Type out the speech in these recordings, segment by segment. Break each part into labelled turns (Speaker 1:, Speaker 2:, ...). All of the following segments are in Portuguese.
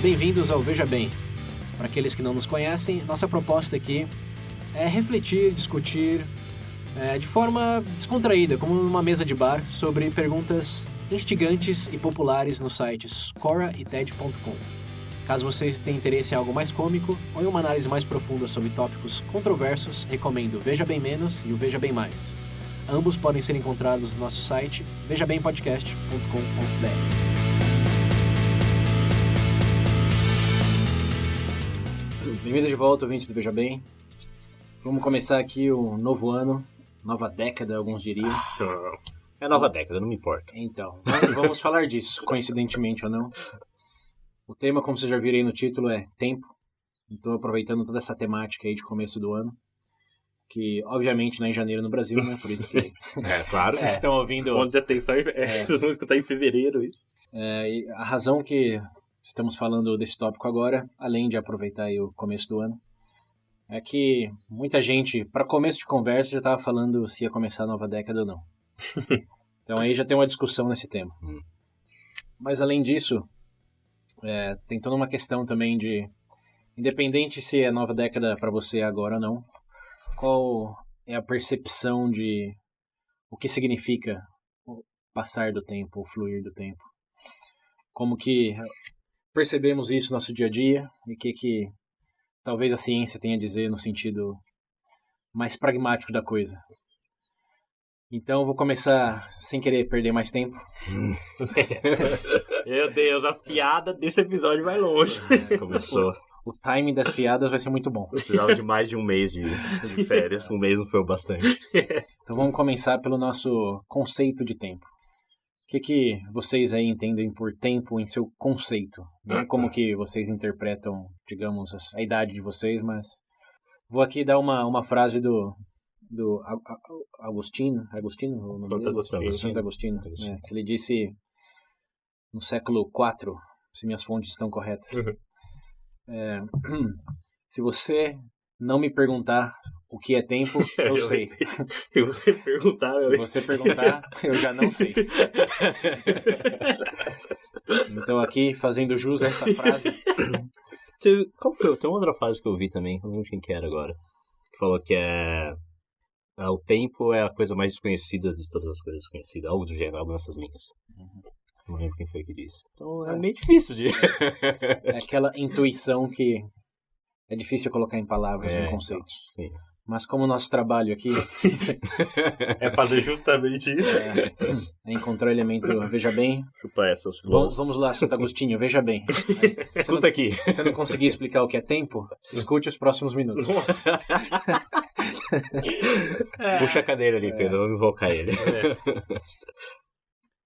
Speaker 1: Bem-vindos ao Veja Bem. Para aqueles que não nos conhecem, nossa proposta aqui é refletir, discutir de forma descontraída, como numa mesa de bar, sobre perguntas instigantes e populares nos sites Quora e TED.com. Caso vocês tenham interesse em algo mais cômico ou em uma análise mais profunda sobre tópicos controversos, recomendo o Veja Bem Menos e o Veja Bem Mais. Ambos podem ser encontrados no nosso site vejabempodcast.com.br. Bem-vindos de volta, ouvintes do Veja Bem. Vamos começar aqui o novo ano, nova década, alguns diriam.
Speaker 2: É nova década, não me importa.
Speaker 1: Então, vamos falar disso, coincidentemente ou não. O tema, como vocês já viram aí no título, é tempo. Então, aproveitando toda essa temática aí de começo do ano, que obviamente não é em janeiro no Brasil, né? Por isso que...
Speaker 2: Claro.
Speaker 1: Vocês estão ouvindo...
Speaker 2: Onde de atenção, vocês vão escutar em fevereiro isso.
Speaker 1: E a razão que estamos falando desse tópico agora, além de aproveitar aí o começo do ano, é que muita gente, para começo de conversa, já estava falando se ia começar a nova década ou não. Então aí já tem uma discussão nesse tema. Mas além disso, tem toda uma questão também de, independente se é nova década para você agora ou não, qual é a percepção de o que significa o passar do tempo, o fluir do tempo. Como que percebemos isso no nosso dia a dia e o que talvez a ciência tenha a dizer no sentido mais pragmático da coisa. Então vou começar sem querer perder mais tempo.
Speaker 2: Meu Deus, as piadas desse episódio vai longe. Começou.
Speaker 1: O timing das piadas vai ser muito bom.
Speaker 2: Precisava de mais de um mês de férias. Um mês não foi o bastante.
Speaker 1: Então vamos começar pelo nosso conceito de tempo. O que vocês aí entendem por tempo em seu conceito? Não como que vocês interpretam, digamos, a idade de vocês, mas vou aqui dar uma frase do Agostinho, Santo Agostinho, que ele disse no século IV, se minhas fontes estão corretas. Se você não me perguntar o que é tempo, eu sei.
Speaker 2: Se você perguntar,
Speaker 1: eu já não sei. Então aqui, fazendo jus a essa frase...
Speaker 2: Qual foi? Tem uma outra frase que eu vi também, não lembro quem que era agora, que falou que o tempo é a coisa mais desconhecida de todas as coisas conhecidas, algo do gênero, algo nessas linhas. Não lembro quem foi que disse. Então é meio difícil de...
Speaker 1: É aquela intuição que é difícil colocar em palavras, em conceitos.
Speaker 2: Sim.
Speaker 1: Mas como o nosso trabalho aqui...
Speaker 2: é fazer justamente isso.
Speaker 1: É encontrar o elemento, veja bem...
Speaker 2: Chupa essas flores.
Speaker 1: Vamos lá, Santo Agostinho, veja bem.
Speaker 2: Escuta aqui.
Speaker 1: Se você não conseguir explicar o que é tempo, escute os próximos minutos.
Speaker 2: Nossa. Puxa a cadeira ali, Pedro, vamos invocar ele.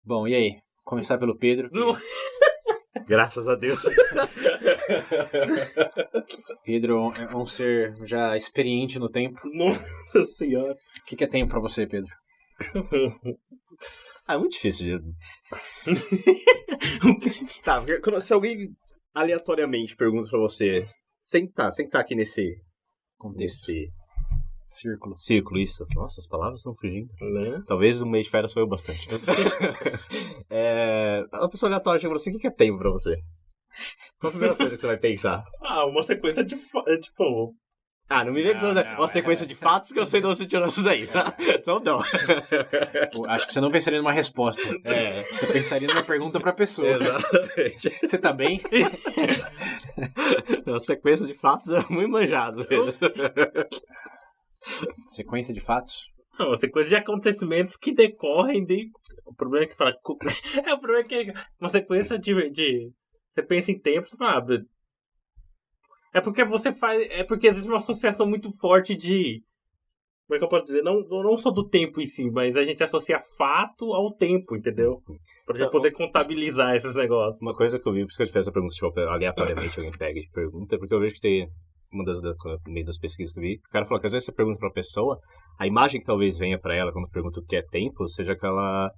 Speaker 1: Bom, e aí? Começar pelo Pedro.
Speaker 2: Graças a Deus.
Speaker 1: Pedro é um ser já experiente no tempo.
Speaker 2: Nossa senhora.
Speaker 1: O que é tempo pra você, Pedro?
Speaker 2: É muito difícil de... Tá, se alguém aleatoriamente pergunta pra você, sem tá aqui nesse
Speaker 1: contexto. Círculo, isso.
Speaker 2: Nossa, as palavras estão fugindo. Talvez o mês de férias foi o bastante. A pessoa aleatória chega e fala assim, o que é tempo pra você? Qual a primeira coisa que você vai pensar? Uma sequência de... tipo... não me vê que uma sequência de fatos que eu sei de onde você tirou isso aí, tá? Então não.
Speaker 1: Acho que você não pensaria numa resposta. Você pensaria numa pergunta pra pessoa.
Speaker 2: Exatamente.
Speaker 1: Você tá bem?
Speaker 2: Uma sequência de fatos é muito manjado.
Speaker 1: Sequência de fatos?
Speaker 2: Não, uma sequência de acontecimentos que decorrem de... O problema é que fala... o problema é que uma sequência de... Você pensa em tempo, você fala... É porque você faz... É porque existe uma associação muito forte de... Como é que eu posso dizer? Não só do tempo em si, mas a gente associa fato ao tempo, entendeu? Pra gente poder contabilizar esses negócios. Uma coisa que eu vi, por isso que eu te fiz essa pergunta, tipo, aleatoriamente alguém pega e pergunta, é porque eu vejo que tem... no meio das pesquisas que eu vi, o cara falou que às vezes você pergunta pra uma pessoa, a imagem que talvez venha pra ela quando pergunta o que é tempo, seja aquela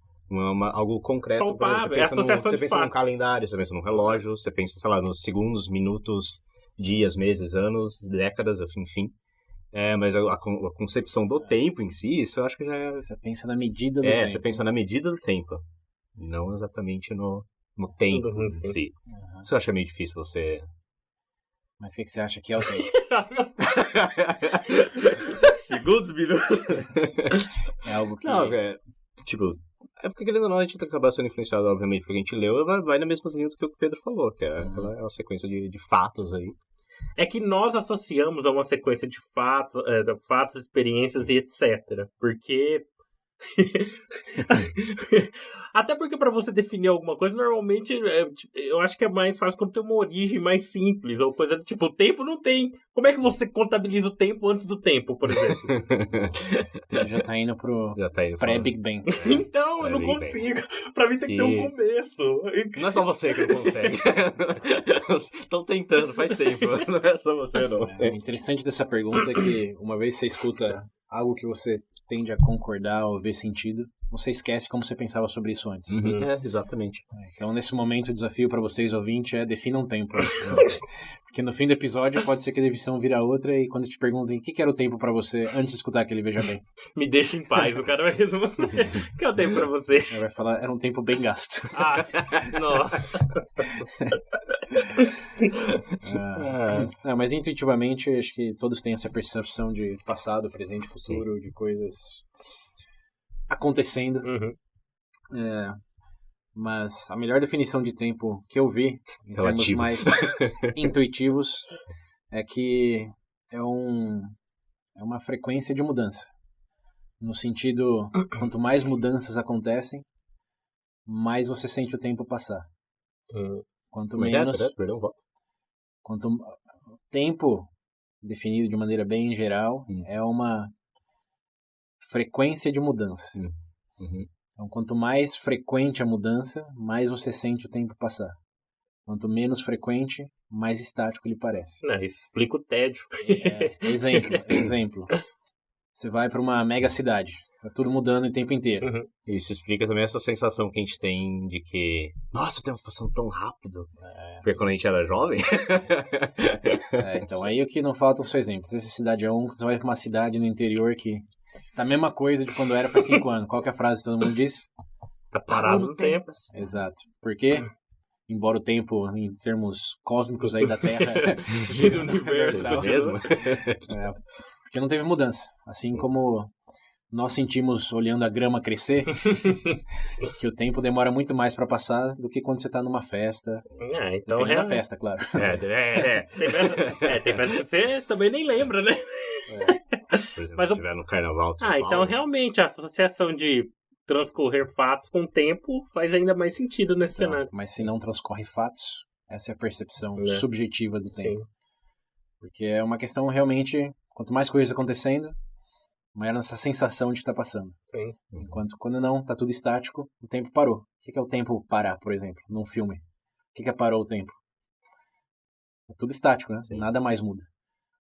Speaker 2: algo concreto.
Speaker 1: Palpável,
Speaker 2: Você pensa num calendário, você pensa num relógio, você pensa, sei lá, nos segundos, minutos, dias, meses, anos, décadas, enfim. Mas a concepção do tempo em si, isso eu acho que já é...
Speaker 1: Você pensa na medida do tempo.
Speaker 2: Você pensa na medida do tempo. Não exatamente no
Speaker 3: no tempo
Speaker 2: Uhum,
Speaker 3: em
Speaker 2: sim.
Speaker 3: si. Você acha meio difícil você...
Speaker 1: Mas o que você acha que é o tempo?
Speaker 3: Segundos, minutos.
Speaker 1: É algo que...
Speaker 3: Não, tipo... É porque, querendo ou não, a gente tem que acabar sendo influenciado, obviamente, porque a gente leu, vai na mesma linha do que o Pedro falou, que é uma sequência de fatos aí.
Speaker 2: É que nós associamos a uma sequência de fatos, experiências e etc. Porque... Até porque pra você definir alguma coisa, normalmente eu acho que é mais fácil quando tem uma origem mais simples, ou coisa do tipo, o tempo não tem. Como é que você contabiliza o tempo antes do tempo, por exemplo?
Speaker 1: Ele já tá indo pro pré-Big Bang.
Speaker 2: Então, eu não
Speaker 3: Big
Speaker 2: consigo. Pra mim tem que ter um começo.
Speaker 3: Não é só você que não consegue. Estão tentando, faz tempo. Não é só você, não.
Speaker 1: O interessante dessa pergunta é que uma vez você escuta algo que você tende a concordar ou ver sentido, você esquece como você pensava sobre isso antes.
Speaker 3: Uhum. Exatamente.
Speaker 1: Então, nesse momento, o desafio para vocês, ouvintes, é definam um tempo. Porque no fim do episódio pode ser que a definição vira outra e quando te perguntem o que era o tempo para você antes de escutar aquele Veja Bem.
Speaker 2: Me deixa em paz, o cara vai responder. O que é o tempo pra você?
Speaker 1: Ele vai falar, era um tempo bem gasto. Mas intuitivamente, acho que todos têm essa percepção de passado, presente, futuro, de coisas acontecendo. Mas a melhor definição de tempo que eu vi, em termos mais intuitivos, é que é uma frequência de mudança. No sentido, quanto mais mudanças acontecem, mais você sente o tempo passar. Quanto menos... Quanto tempo, definido de maneira bem geral, é uma frequência de mudança. Então, quanto mais frequente a mudança, mais você sente o tempo passar. Quanto menos frequente, mais estático ele parece.
Speaker 2: Isso explica o tédio.
Speaker 1: Exemplo. Você vai para uma mega cidade. Tá tudo mudando o tempo inteiro.
Speaker 3: Isso explica também essa sensação que a gente tem de que... Nossa, o tempo passando tão rápido. Porque quando a gente era jovem...
Speaker 1: Então, aí o que não faltam são exemplos. Essa cidade é você vai para uma cidade no interior que... Tá a mesma coisa de quando era faz 5 anos. Qual que é a frase que todo mundo diz?
Speaker 2: Tá parado no tempo.
Speaker 1: Exato. Porque, embora o tempo, em termos cósmicos aí da Terra...
Speaker 2: do universo
Speaker 3: mesmo.
Speaker 1: Porque não teve mudança. Assim como nós sentimos, olhando a grama crescer, que o tempo demora muito mais para passar do que quando você tá numa festa.
Speaker 2: Então
Speaker 1: depende da festa, claro.
Speaker 2: Tem festa que você também nem lembra, né?
Speaker 3: Por exemplo, se estiver no carnaval de São Paulo.
Speaker 2: Então realmente a associação de transcorrer fatos com o tempo faz ainda mais sentido nesse cenário.
Speaker 1: Mas se não transcorre fatos, essa é a percepção subjetiva do tempo.
Speaker 2: Sim.
Speaker 1: Porque é uma questão realmente, quanto mais coisas acontecendo, maior essa sensação de que tá passando.
Speaker 2: Sim.
Speaker 1: Enquanto quando não, tá tudo estático, o tempo parou. O que é o tempo parar, por exemplo, num filme? O que é parou o tempo? É tudo estático, né?
Speaker 3: Sim.
Speaker 1: Nada mais muda.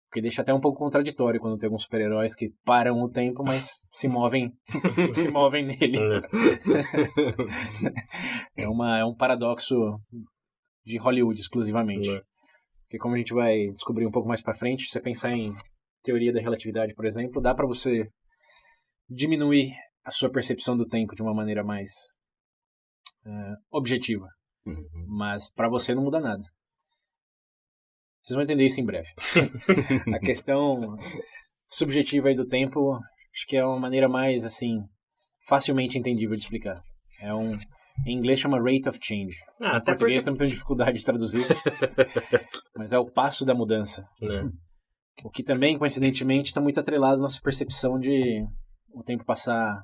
Speaker 1: O que deixa até um pouco contraditório quando tem alguns super-heróis que param o tempo, mas se movem nele. É um paradoxo de Hollywood exclusivamente. Porque como a gente vai descobrir um pouco mais pra frente, se você pensar em teoria da relatividade, por exemplo, dá pra você diminuir a sua percepção do tempo de uma maneira mais objetiva. Mas pra você não muda nada. Vocês vão entender isso em breve. A questão subjetiva aí do tempo, acho que é uma maneira mais, assim, facilmente entendível de explicar. Em inglês chama rate of change. Em português tem muita dificuldade de traduzir. Mas é o passo da mudança. O que também, coincidentemente, está muito atrelado à nossa percepção de o tempo passar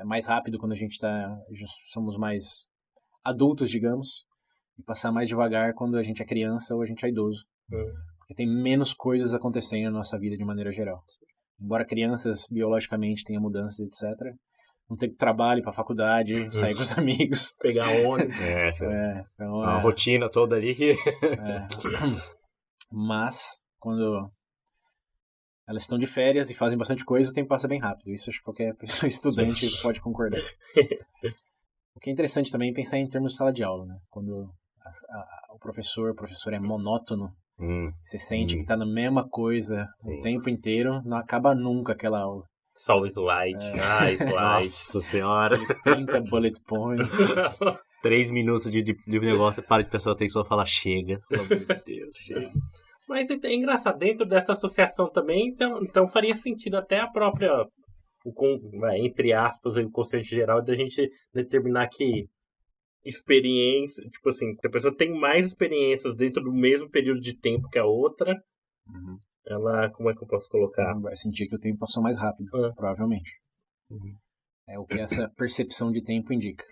Speaker 1: mais rápido quando a gente somos mais adultos, digamos. E passar mais devagar quando a gente é criança ou a gente é idoso. Porque tem menos coisas acontecendo na nossa vida de maneira geral. Embora crianças biologicamente tenham mudanças, etc., não tem trabalho para faculdade, sair com os amigos.
Speaker 2: Pegar ônibus.
Speaker 1: Então,
Speaker 3: a rotina toda ali.
Speaker 1: Mas, quando elas estão de férias e fazem bastante coisa, o tempo passa bem rápido. Isso acho que qualquer estudante pode concordar. O que é interessante também é pensar em termos de sala de aula, né? Quando o professor é monótono, você sente que está na mesma coisa o tempo inteiro, não acaba nunca aquela aula.
Speaker 2: Só o slide. Slide.
Speaker 3: Nossa senhora.
Speaker 1: 30 bullet points.
Speaker 3: 3 minutos de negócio, para de prestar atenção e fala, chega. Pelo amor de Deus, chega.
Speaker 2: Mas é engraçado, dentro dessa associação também, então faria sentido até a própria, entre aspas, o conceito geral da gente determinar que experiência, tipo assim, se a pessoa tem mais experiências dentro do mesmo período de tempo que a outra, ela, como é que eu posso colocar?
Speaker 1: Vai sentir que o tempo passou mais rápido, provavelmente. É o que essa percepção de tempo indica.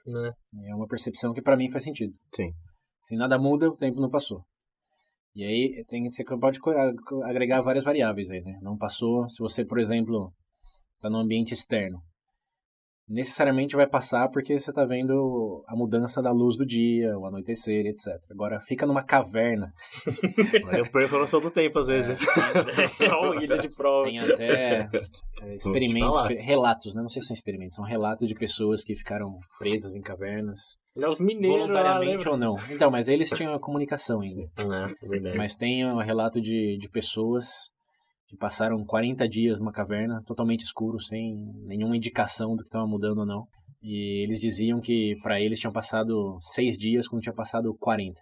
Speaker 1: É uma percepção que pra mim faz sentido.
Speaker 3: Sim.
Speaker 1: Se nada muda, o tempo não passou. E aí você pode agregar várias variáveis aí, né? Não passou, se você, por exemplo, está num ambiente externo. Necessariamente vai passar porque você está vendo a mudança da luz do dia, o anoitecer, etc. Agora, fica numa caverna.
Speaker 3: Eu perco a noção do tempo, às vezes.
Speaker 2: Olha ilha de prova.
Speaker 1: Tem até experimentos, relatos, né? Não sei se são experimentos, são relatos de pessoas que ficaram presas em cavernas.
Speaker 2: Os mineiros
Speaker 1: voluntariamente
Speaker 2: lá,
Speaker 1: ou não. Então, mas eles tinham a comunicação ainda. Mas tem um relato de pessoas que passaram 40 dias numa caverna, totalmente escuro, sem nenhuma indicação do que estava mudando ou não. E eles diziam que para eles tinham passado 6 dias quando tinha passado 40.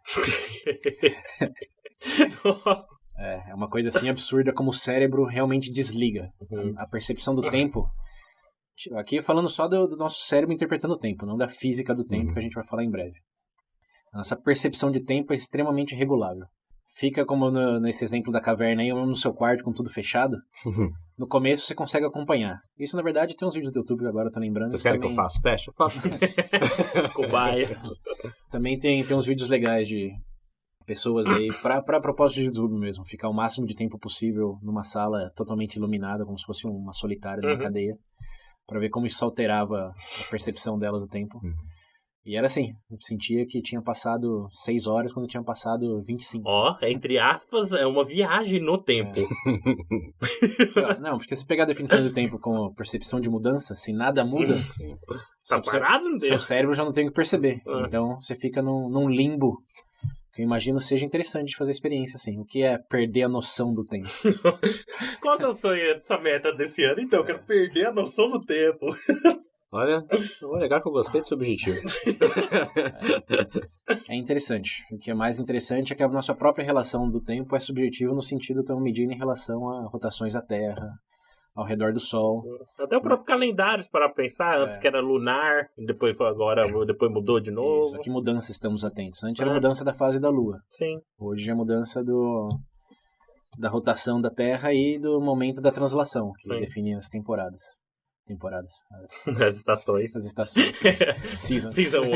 Speaker 1: É uma coisa assim absurda como o cérebro realmente desliga. A percepção do tempo. Aqui falando só do nosso cérebro interpretando o tempo, não da física do tempo, que a gente vai falar em breve. A nossa percepção de tempo é extremamente irregulável. Fica como nesse exemplo da caverna aí, no seu quarto com tudo fechado. No começo você consegue acompanhar. Isso, na verdade, tem uns vídeos do YouTube que agora eu tô lembrando.
Speaker 3: Vocês querem que eu faça teste? Eu faço teste.
Speaker 2: Cobaia.
Speaker 1: Também tem uns vídeos legais de pessoas aí, pra propósito de YouTube mesmo. Ficar o máximo de tempo possível numa sala totalmente iluminada, como se fosse uma solitária de uma cadeia. Pra ver como isso alterava a percepção dela do tempo. E era assim, eu sentia que tinha passado 6 horas quando tinha passado 25.
Speaker 2: Entre aspas, é uma viagem no tempo.
Speaker 1: Não, porque se pegar a definição do tempo como percepção de mudança, se nada muda,
Speaker 2: tá parado no tempo.
Speaker 1: Seu cérebro já não tem o que perceber. Então você fica num limbo, que eu imagino seja interessante de fazer a experiência assim. O que é perder a noção do tempo?
Speaker 2: Qual é o sonho dessa meta desse ano? Então, eu quero perder a noção do tempo.
Speaker 3: Olha, legal que eu gostei desse objetivo.
Speaker 1: É interessante. O que é mais interessante é que a nossa própria relação do tempo é subjetiva no sentido de estamos medindo em relação a rotações da Terra, ao redor do Sol.
Speaker 2: Até o próprio calendário, para pensar, antes que era lunar, depois mudou de novo.
Speaker 1: Isso, a que mudança estamos atentos. Antes era a mudança da fase da Lua.
Speaker 2: Sim.
Speaker 1: Hoje é a mudança da rotação da Terra e do momento da translação, que define as temporadas.
Speaker 2: As estações.
Speaker 1: Seasons.
Speaker 2: Season 1.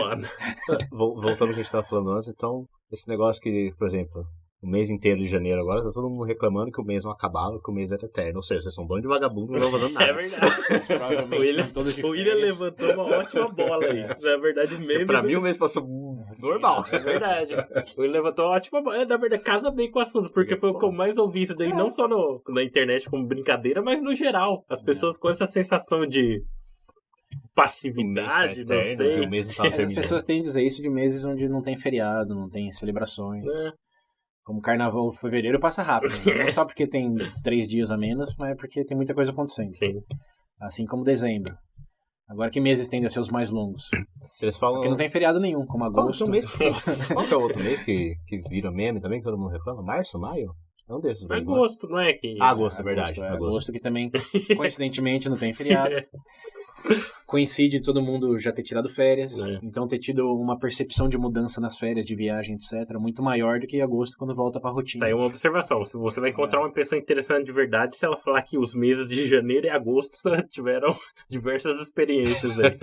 Speaker 3: Voltando ao que a gente estava falando antes, então, esse negócio que, por exemplo, o mês inteiro de janeiro agora, tá todo mundo reclamando que o mês não acabava, que o mês era eterno. Ou seja, vocês são um bando de vagabundos, não estão fazendo nada.
Speaker 2: É verdade. O William levantou uma ótima bola aí. Na verdade, o meme...
Speaker 3: Pra mim, o mês passou normal.
Speaker 2: É verdade. O William levantou uma ótima bola. Na verdade, casa bem com o assunto, porque foi o que eu mais ouvi isso daí, não só na internet como brincadeira, mas no geral. As pessoas com essa sensação de passividade, não sei.
Speaker 1: As pessoas têm que dizer isso de meses onde não tem feriado, não tem celebrações. Como carnaval, fevereiro passa rápido. Não só porque tem 3 dias a menos, mas porque tem muita coisa acontecendo.
Speaker 2: Sim.
Speaker 1: Assim como dezembro. Agora que meses tendem a ser os mais longos?
Speaker 3: Eles falam...
Speaker 1: Porque não tem feriado nenhum, como agosto.
Speaker 3: Qual que é o outro mês que vira meme também, que todo mundo reclama? Março, maio? É um desses dois,
Speaker 2: agosto, não é?
Speaker 3: Agosto, é verdade.
Speaker 1: Agosto que também, coincidentemente, não tem feriado. Coincide todo mundo já ter tirado férias, então ter tido uma percepção de mudança nas férias, de viagem, etc., muito maior do que agosto quando volta pra rotina.
Speaker 2: Tá aí uma observação, se você vai encontrar uma pessoa interessante de verdade se ela falar que os meses de janeiro e agosto tiveram diversas experiências aí.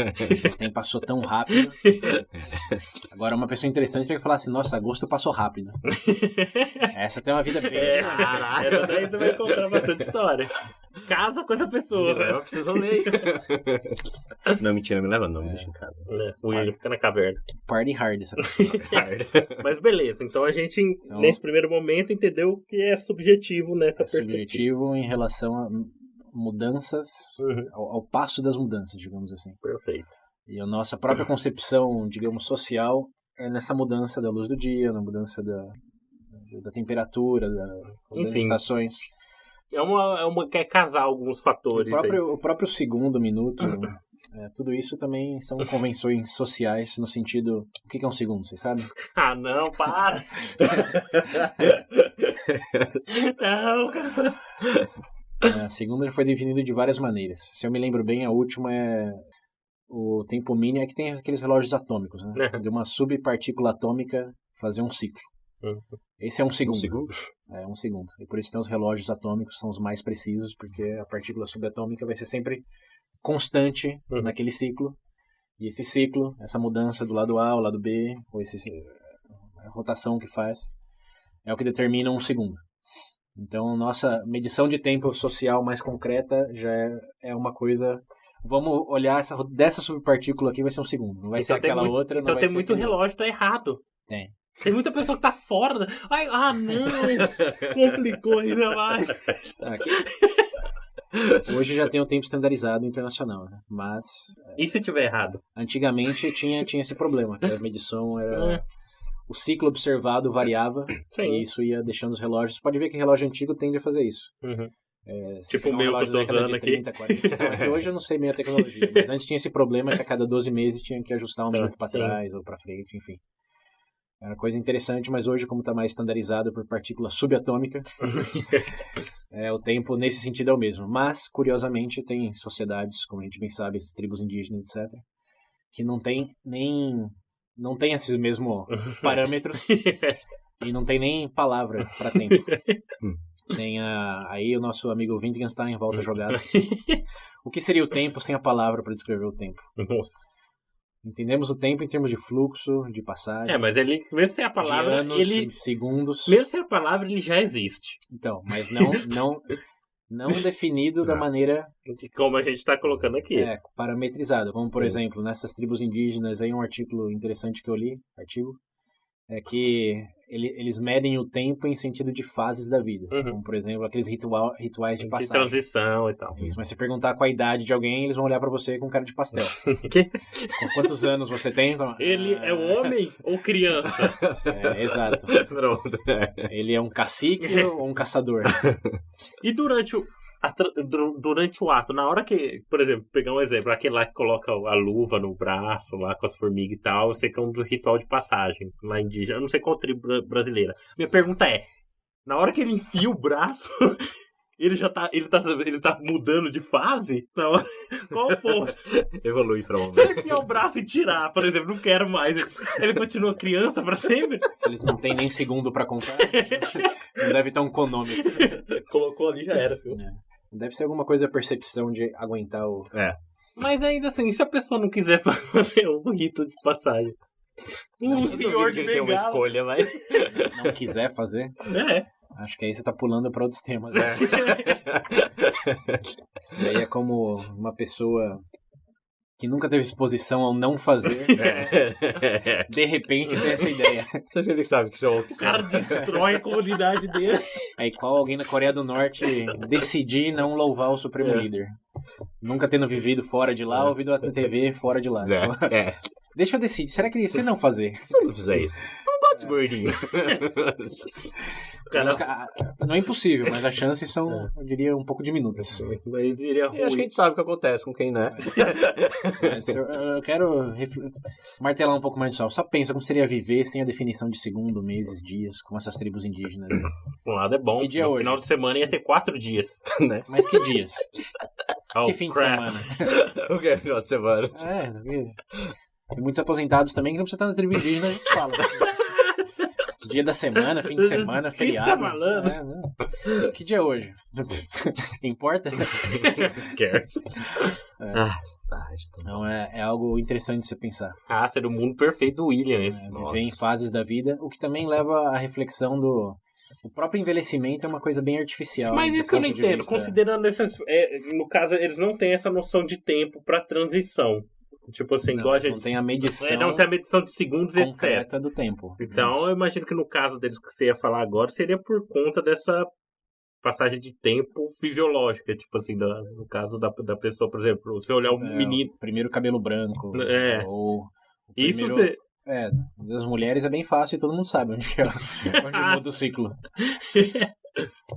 Speaker 1: O tempo passou tão rápido. Agora uma pessoa interessante vai falar assim, nossa, agosto passou rápido. Essa tem uma vida bem...
Speaker 2: Caralho. Daí você vai encontrar bastante história. Casa com essa pessoa.
Speaker 3: Eu preciso ler. Não, mentira, me leva não, me deixa em casa.
Speaker 2: O William fica na caverna.
Speaker 1: Party hard essa pessoa.
Speaker 2: Mas beleza, então a gente, nesse primeiro momento, entendeu que é subjetivo nessa perspectiva.
Speaker 1: Subjetivo em relação a mudanças, ao passo das mudanças, digamos assim.
Speaker 2: Perfeito.
Speaker 1: E a nossa própria concepção, digamos, social, é nessa mudança da luz do dia, na mudança da temperatura, das estações.
Speaker 2: Quer casar alguns fatores.
Speaker 1: O próprio segundo, minuto, Tudo isso também são convenções sociais no sentido... O que é um segundo, vocês sabem?
Speaker 2: Ah, não, para! Não, cara.
Speaker 1: A segunda já foi definida de várias maneiras. Se eu me lembro bem, a última é... O tempo mínimo é que tem aqueles relógios atômicos, né? De uma subpartícula atômica fazer um ciclo. Esse é um segundo.
Speaker 3: Um segundo?
Speaker 1: É um segundo. E por isso tem os relógios atômicos, são os mais precisos, porque a partícula subatômica vai ser sempre constante naquele ciclo. E esse ciclo, essa mudança do lado A ao lado B, ou a rotação que faz, é o que determina um segundo. Então, nossa medição de tempo social mais concreta já é uma coisa... Vamos olhar dessa subpartícula aqui, vai ser um segundo. Não vai ser aquela outra.
Speaker 2: Então
Speaker 1: não vai
Speaker 2: tem
Speaker 1: ser
Speaker 2: muito
Speaker 1: aquele
Speaker 2: relógio, tá errado.
Speaker 1: Tem.
Speaker 2: Tem muita pessoa que tá fora. Ai, não! Complicou ainda mais.
Speaker 1: Aqui. Hoje já tem o tempo estandarizado internacional, né? Mas
Speaker 2: E se tiver errado?
Speaker 1: antigamente tinha esse problema, que a medição era... O ciclo observado variava.
Speaker 2: Sim.
Speaker 1: E isso ia deixando os relógios... Você pode ver que relógio antigo tende a fazer isso.
Speaker 2: Tipo o meu que eu tô usando aqui.
Speaker 1: 30, 40. Então, aqui hoje eu não sei meio a tecnologia, mas antes tinha esse problema que a cada 12 meses tinha que ajustar um minuto para trás ou para frente, enfim. Era coisa interessante, mas hoje, como está mais estandarizado por partícula subatômica, o tempo nesse sentido é o mesmo. Mas, curiosamente, tem sociedades, como a gente bem sabe, as tribos indígenas, etc., que não tem esses mesmos parâmetros e não tem nem palavra para tempo. Tem aí o nosso amigo Wittgenstein volta a jogada. O que seria o tempo sem a palavra para descrever o tempo?
Speaker 2: Nossa.
Speaker 1: Entendemos o tempo em termos de fluxo, de passagem.
Speaker 2: Mas ele, mesmo sem a palavra,
Speaker 1: de anos,
Speaker 2: ele...
Speaker 1: segundos.
Speaker 2: Mesmo sem a palavra, ele já existe.
Speaker 1: Então, mas não definido da maneira...
Speaker 2: Como a gente está colocando aqui.
Speaker 1: Parametrizado. Como, por exemplo, nessas tribos indígenas, aí um artigo interessante que eu li, é que eles medem o tempo em sentido de fases da vida. Como, por exemplo, aqueles rituais de passagem.
Speaker 2: De transição e tal.
Speaker 1: Isso, mas se perguntar qual a idade de alguém, eles vão olhar pra você com cara de pastel. Com quantos anos você tem?
Speaker 2: Ele é um homem ou criança?
Speaker 1: Exato.
Speaker 3: Pronto.
Speaker 1: Ele é um cacique ou um caçador?
Speaker 2: E durante o ato, na hora que, por exemplo, pegar um exemplo, aquele lá que coloca a luva no braço, lá com as formigas e tal, eu sei que é um ritual de passagem lá indígena, eu não sei qual tribo brasileira. Minha pergunta é, na hora que ele enfia o braço, ele tá mudando de fase? Não. Qual o ponto?
Speaker 3: Evolui pra um.
Speaker 2: Se ele enfiar o braço e tirar, por exemplo, não quero mais, ele continua criança pra sempre?
Speaker 1: Se eles não têm nem segundo pra contar, não deve ter um cronômetro.
Speaker 2: Colocou ali, já era, filho.
Speaker 1: Deve ser alguma coisa da percepção de aguentar o...
Speaker 2: Mas ainda assim, se a pessoa não quiser fazer um rito de passagem? Senhor de
Speaker 3: tem uma
Speaker 2: Bengala.
Speaker 3: escolha, mas...
Speaker 1: Não quiser fazer? Acho que aí você tá pulando para outros temas. Isso daí é como uma pessoa que nunca teve exposição ao não fazer, de repente tem essa ideia.
Speaker 3: Você já sabe que isso é
Speaker 2: O cara destrói a comunidade dele.
Speaker 1: É igual alguém na Coreia do Norte decidir não louvar o Supremo Líder. Nunca tendo vivido fora de lá, ouvido a TV fora de lá. Deixa eu decidir, será que se não fazer?
Speaker 3: Se eu não fizer isso, não bate gordinho.
Speaker 1: Não é impossível, mas as chances são, eu diria, um pouco diminutas.
Speaker 2: Mas iria ruim.
Speaker 3: E acho que a gente sabe o que acontece com quem não é.
Speaker 1: Mas eu quero martelar um pouco mais disso. Só pensa como seria viver sem a definição de segundo, meses, dias, como essas tribos indígenas. Né?
Speaker 2: Por um lado é bom,
Speaker 1: Que dia
Speaker 2: no
Speaker 1: hoje?
Speaker 2: final de semana ia ter 4 dias.
Speaker 3: Né?
Speaker 1: Mas que dias?
Speaker 2: Oh,
Speaker 1: Que fim de
Speaker 2: crap.
Speaker 1: semana?
Speaker 3: O que é final de semana?
Speaker 1: Tem muitos aposentados também que não precisa estar na tribo indígena, a gente fala. Dia da semana, fim de semana,
Speaker 2: Que você
Speaker 1: feriado.
Speaker 2: tá falando?
Speaker 1: Não. Que dia é hoje? Importa?
Speaker 3: Cares.
Speaker 1: Então é algo interessante de você pensar.
Speaker 2: Seria o mundo perfeito do William esse.
Speaker 1: Viver em fases da vida, o que também leva à reflexão do... O próprio envelhecimento é uma coisa bem artificial.
Speaker 2: Mas isso que eu não entendo. Considerando no caso, eles não têm essa noção de tempo pra transição. Tipo assim, igual a gente...
Speaker 1: Não tem a medição
Speaker 2: não tem a medição de segundos, etc.
Speaker 1: concreta do tempo.
Speaker 2: Então, eu imagino que no caso deles que você ia falar agora, seria por conta dessa passagem de tempo fisiológica. Tipo assim, no caso da pessoa, por exemplo, você olhar um menino...
Speaker 1: Primeiro cabelo branco. Ou...
Speaker 2: Isso...
Speaker 1: Das mulheres é bem fácil e todo mundo sabe onde muda o ciclo.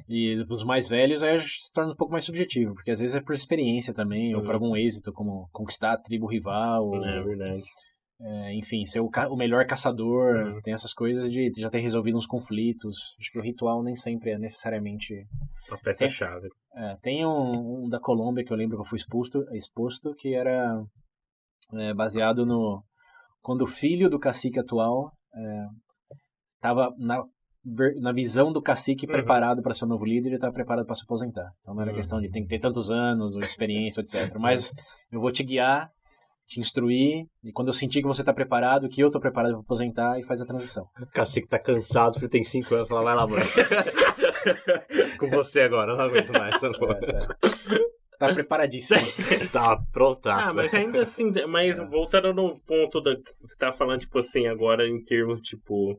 Speaker 1: E os mais velhos aí se torna um pouco mais subjetivo, porque às vezes é por experiência também, ou por algum êxito, como conquistar a tribo rival, ou,
Speaker 2: É verdade.
Speaker 1: enfim, ser o melhor caçador, tem essas coisas de já ter resolvido uns conflitos. Acho que o ritual nem sempre é necessariamente...
Speaker 2: Uma peça-chave.
Speaker 1: Tem um da Colômbia que eu lembro que eu fui exposto que era baseado no... Quando o filho do cacique atual estava na visão do cacique preparado para ser o novo líder, ele estava preparado para se aposentar. Então não era questão de tem que ter tantos anos, ou experiência, etc. Mas eu vou te guiar, te instruir, e quando eu sentir que você está preparado, que eu estou preparado para aposentar, e faz a transição.
Speaker 3: O cacique tá cansado, porque tem 5 anos, fala, vai lá, mano. Com você agora, eu não aguento mais.
Speaker 1: Tá preparadíssimo.
Speaker 3: Tá prontaço.
Speaker 2: Mas ainda assim, voltando no ponto que você tá falando, tipo assim, agora em termos, tipo,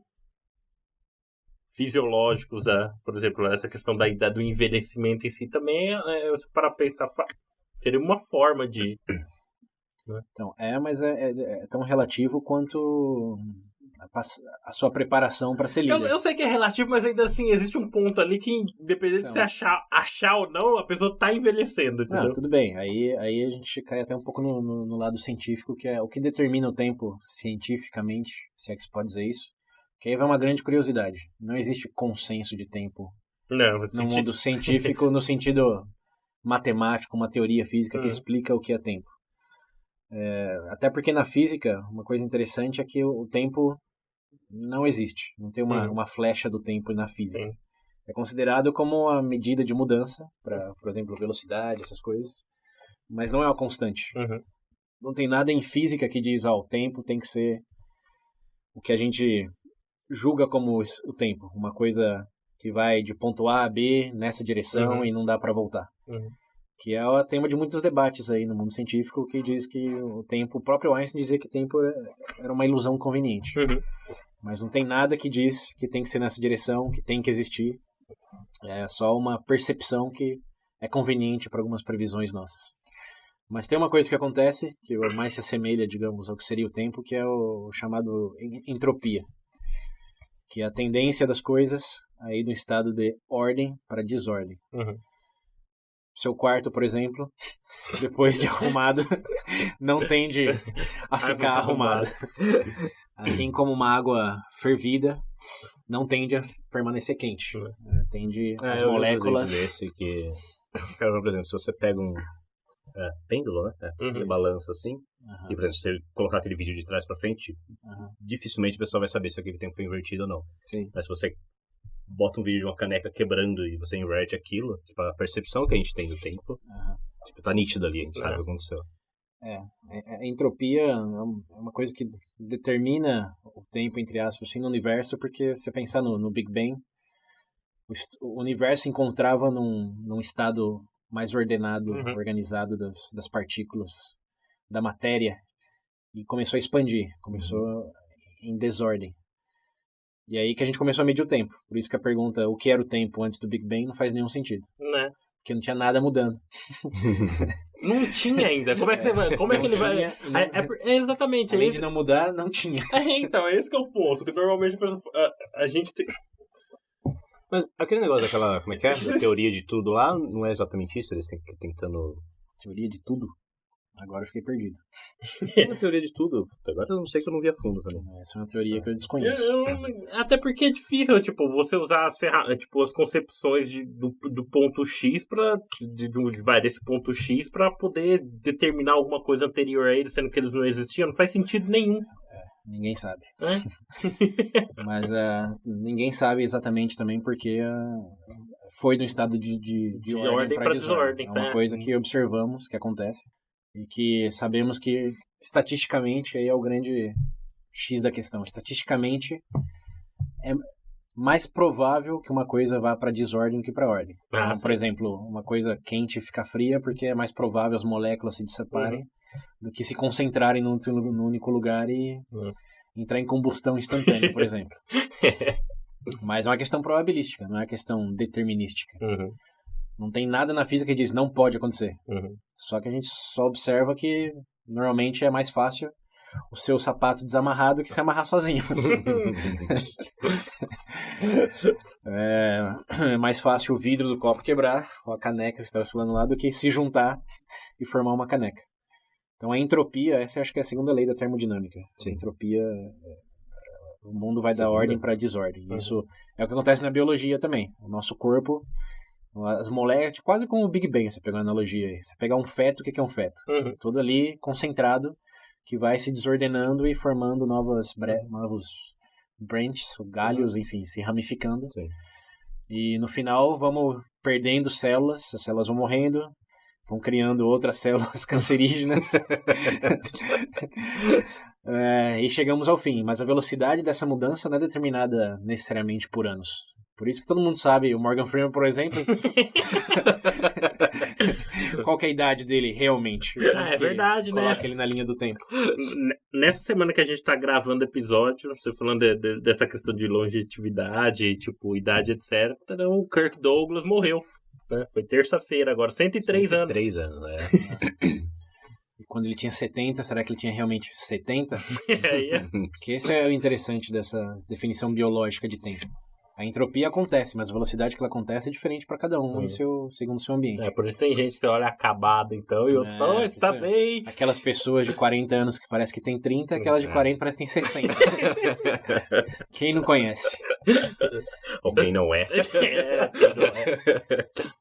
Speaker 2: fisiológicos, por exemplo, essa questão da idade do envelhecimento em si também, para pensar, seria uma forma de...
Speaker 1: Então, mas é tão relativo quanto a sua preparação para ser líder.
Speaker 2: Eu sei que é relativo, mas ainda assim existe um ponto ali que, independente de você achar ou não, a pessoa tá envelhecendo, entendeu?
Speaker 1: Não, tudo bem. Aí a gente cai até um pouco no lado científico, que é o que determina o tempo cientificamente, se é que se pode dizer isso. Que aí vai uma grande curiosidade. Não existe consenso de tempo no mundo científico, no sentido matemático, uma teoria física que explica o que é tempo. Até porque na física, uma coisa interessante é que o tempo não existe. Não tem uma flecha do tempo na física. É considerado como uma medida de mudança, para, por exemplo, velocidade, essas coisas. Mas não é uma constante. Não tem nada em física que diz, o tempo tem que ser o que a gente julga como o tempo. Uma coisa que vai de ponto A a B nessa direção e não dá para voltar. Que é o tema de muitos debates aí no mundo científico, que diz que o tempo, o próprio Einstein dizia que o tempo era uma ilusão conveniente. Mas não tem nada que diz que tem que ser nessa direção, que tem que existir. É só uma percepção que é conveniente para algumas previsões nossas. Mas tem uma coisa que acontece, que mais se assemelha, digamos, ao que seria o tempo, que é o chamado entropia. Que é a tendência das coisas aí do estado de ordem para desordem. Seu quarto, por exemplo, depois de arrumado, não tende a ficar arrumado. Assim como uma água fervida não tende a permanecer quente. Tende as moléculas...
Speaker 3: Por exemplo, se você pega um pêndulo, né? Você balança assim, e por exemplo, se você colocar aquele vídeo de trás pra frente, dificilmente o pessoal vai saber se aquele tempo foi invertido ou não.
Speaker 1: Sim.
Speaker 3: Mas se você bota um vídeo de uma caneca quebrando e você inverte aquilo, tipo, a percepção que a gente tem do tempo, tipo, tá nítido ali, a gente sabe o que aconteceu.
Speaker 1: A entropia é uma coisa que determina o tempo, entre aspas, assim, no universo, porque se você pensar no Big Bang, o universo se encontrava num estado mais ordenado, organizado das partículas, da matéria, e começou a expandir, começou em desordem. E aí que a gente começou a medir o tempo. Por isso que a pergunta, o que era o tempo antes do Big Bang, não faz nenhum sentido.
Speaker 2: Né?
Speaker 1: Porque não tinha nada mudando.
Speaker 2: Não tinha ainda. Como é que ele vai... Exatamente.
Speaker 1: Além de não mudar, não tinha.
Speaker 2: Então, esse que é o ponto. Que normalmente a gente tem...
Speaker 3: Mas aquele negócio daquela, como é que é? Da teoria de tudo lá, não é exatamente isso? Eles têm que tentando...
Speaker 1: Teoria de tudo? Agora eu fiquei perdido.
Speaker 3: É uma teoria de tudo. Agora eu não sei, que eu não vi a fundo também.
Speaker 1: Essa é uma teoria que eu desconheço.
Speaker 2: Até porque é difícil, tipo, você usar as concepções do ponto X desse ponto X pra poder determinar alguma coisa anterior a ele, sendo que eles não existiam. Não faz sentido nenhum.
Speaker 1: Ninguém sabe. Mas ninguém sabe exatamente também porque foi no estado de ordem para desordem. É uma coisa que observamos que acontece. E que sabemos que, estatisticamente, aí é o grande X da questão. Estatisticamente, é mais provável que uma coisa vá para desordem do que para ordem. Então, por exemplo, uma coisa quente fica fria porque é mais provável as moléculas se separem do que se concentrarem num único lugar e entrar em combustão instantânea, por exemplo. Mas é uma questão probabilística, não é uma questão determinística. Não tem nada na física que diz não pode acontecer. Só que a gente só observa que normalmente é mais fácil o seu sapato desamarrado que se amarrar sozinho. É mais fácil o vidro do copo quebrar, ou a caneca que você estava falando lá, do que se juntar e formar uma caneca. Então a entropia, essa eu acho que é a segunda lei da termodinâmica. A entropia, o mundo vai dar ordem para desordem. Isso é o que acontece na biologia também. O nosso corpo, as moléculas, quase como o Big Bang, você pega uma analogia aí. Você pegar um feto, o que é um feto? Tudo ali concentrado, que vai se desordenando e formando novos branches, galhos, enfim, se ramificando.
Speaker 3: Sim.
Speaker 1: E no final vamos perdendo células, as células vão morrendo, vão criando outras células cancerígenas. E chegamos ao fim. Mas a velocidade dessa mudança não é determinada necessariamente por anos. Por isso que todo mundo sabe, o Morgan Freeman, por exemplo, qual que é a idade dele realmente?
Speaker 2: É verdade, né?
Speaker 1: Coloca ele na linha do tempo.
Speaker 2: Nessa semana que a gente tá gravando o episódio, você falando dessa questão de longevidade, tipo, idade, etc., o Kirk Douglas morreu. Né? Foi terça-feira agora, 103 anos.
Speaker 3: 103 anos, né?
Speaker 1: E quando ele tinha 70, será que ele tinha realmente 70? Porque esse é o interessante dessa definição biológica de tempo. A entropia acontece, mas a velocidade que ela acontece é diferente para cada um segundo o seu ambiente.
Speaker 2: Por isso tem gente que você olha acabado, então, e outros falam, você tá bem.
Speaker 1: Aquelas pessoas de 40 anos que parece que tem 30, aquelas de 40 parece que tem 60. Quem não conhece?
Speaker 3: Ou quem não é.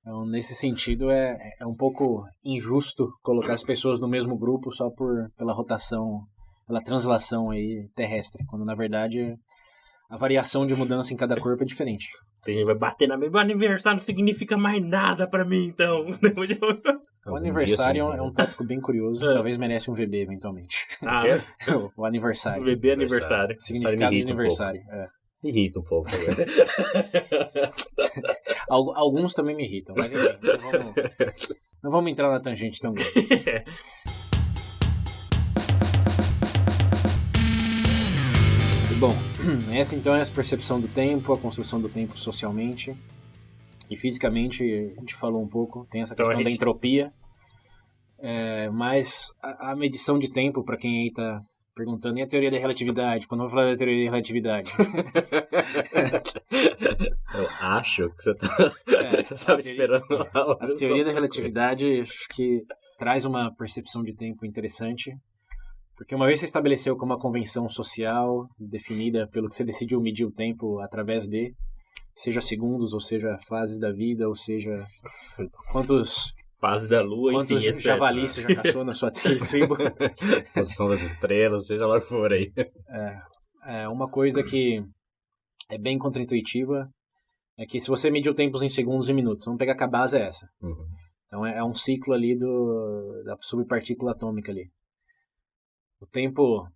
Speaker 1: Então, nesse sentido, é um pouco injusto colocar as pessoas no mesmo grupo só pela rotação, pela translação aí terrestre, quando na verdade a variação de mudança em cada corpo é diferente.
Speaker 2: Tem gente que vai bater na mesma. Aniversário não significa mais nada pra mim, então.
Speaker 1: O aniversário é um tópico bem curioso. Talvez merece um VB, eventualmente. O aniversário.
Speaker 2: O VB é aniversário.
Speaker 1: Significado de aniversário.
Speaker 3: Me irrita um pouco.
Speaker 1: Alguns também me irritam, mas enfim, não vamos entrar na tangente tão grande. Bom, essa então é a percepção do tempo, a construção do tempo socialmente e fisicamente, a gente falou um pouco, tem essa questão da entropia, mas a medição de tempo, para quem aí está perguntando, e a teoria da relatividade? Quando eu vou falar da teoria da relatividade?
Speaker 3: Eu acho que você estava esperando.
Speaker 1: A teoria da relatividade acho que traz uma percepção de tempo interessante. Porque uma vez você estabeleceu como uma convenção social, definida pelo que você decidiu medir o tempo através de, seja segundos, ou seja fases da vida, ou seja quantos
Speaker 2: fases da lua,
Speaker 1: quantos
Speaker 2: enfim,
Speaker 1: javalis você já caçou na sua tribo.
Speaker 3: Posição das estrelas, seja lá o que for aí.
Speaker 1: Uma coisa que é bem contraintuitiva é que se você medir o tempo em segundos e minutos, vamos pegar que a base é essa. Então é um ciclo ali da subpartícula atômica ali. O tempo,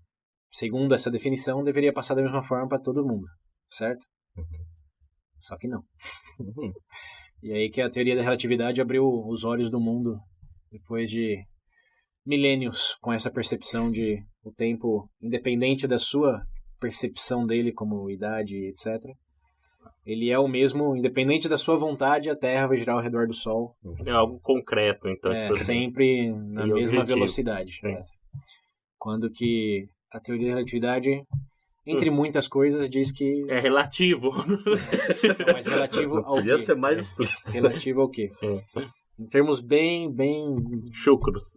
Speaker 1: segundo essa definição, deveria passar da mesma forma para todo mundo, certo? Só que não. E aí que a teoria da relatividade abriu os olhos do mundo depois de milênios com essa percepção de o tempo, independente da sua percepção dele como idade, etc. Ele é o mesmo, independente da sua vontade, a Terra vai girar ao redor do Sol.
Speaker 2: É algo concreto, então.
Speaker 1: Tipo sempre na mesma velocidade. Quando que a teoria da relatividade, entre muitas coisas, diz que...
Speaker 2: É relativo.
Speaker 1: Mas relativo ao quê?
Speaker 3: Podia ser mais explícito.
Speaker 1: Relativo ao quê? Em termos bem...
Speaker 2: chucros.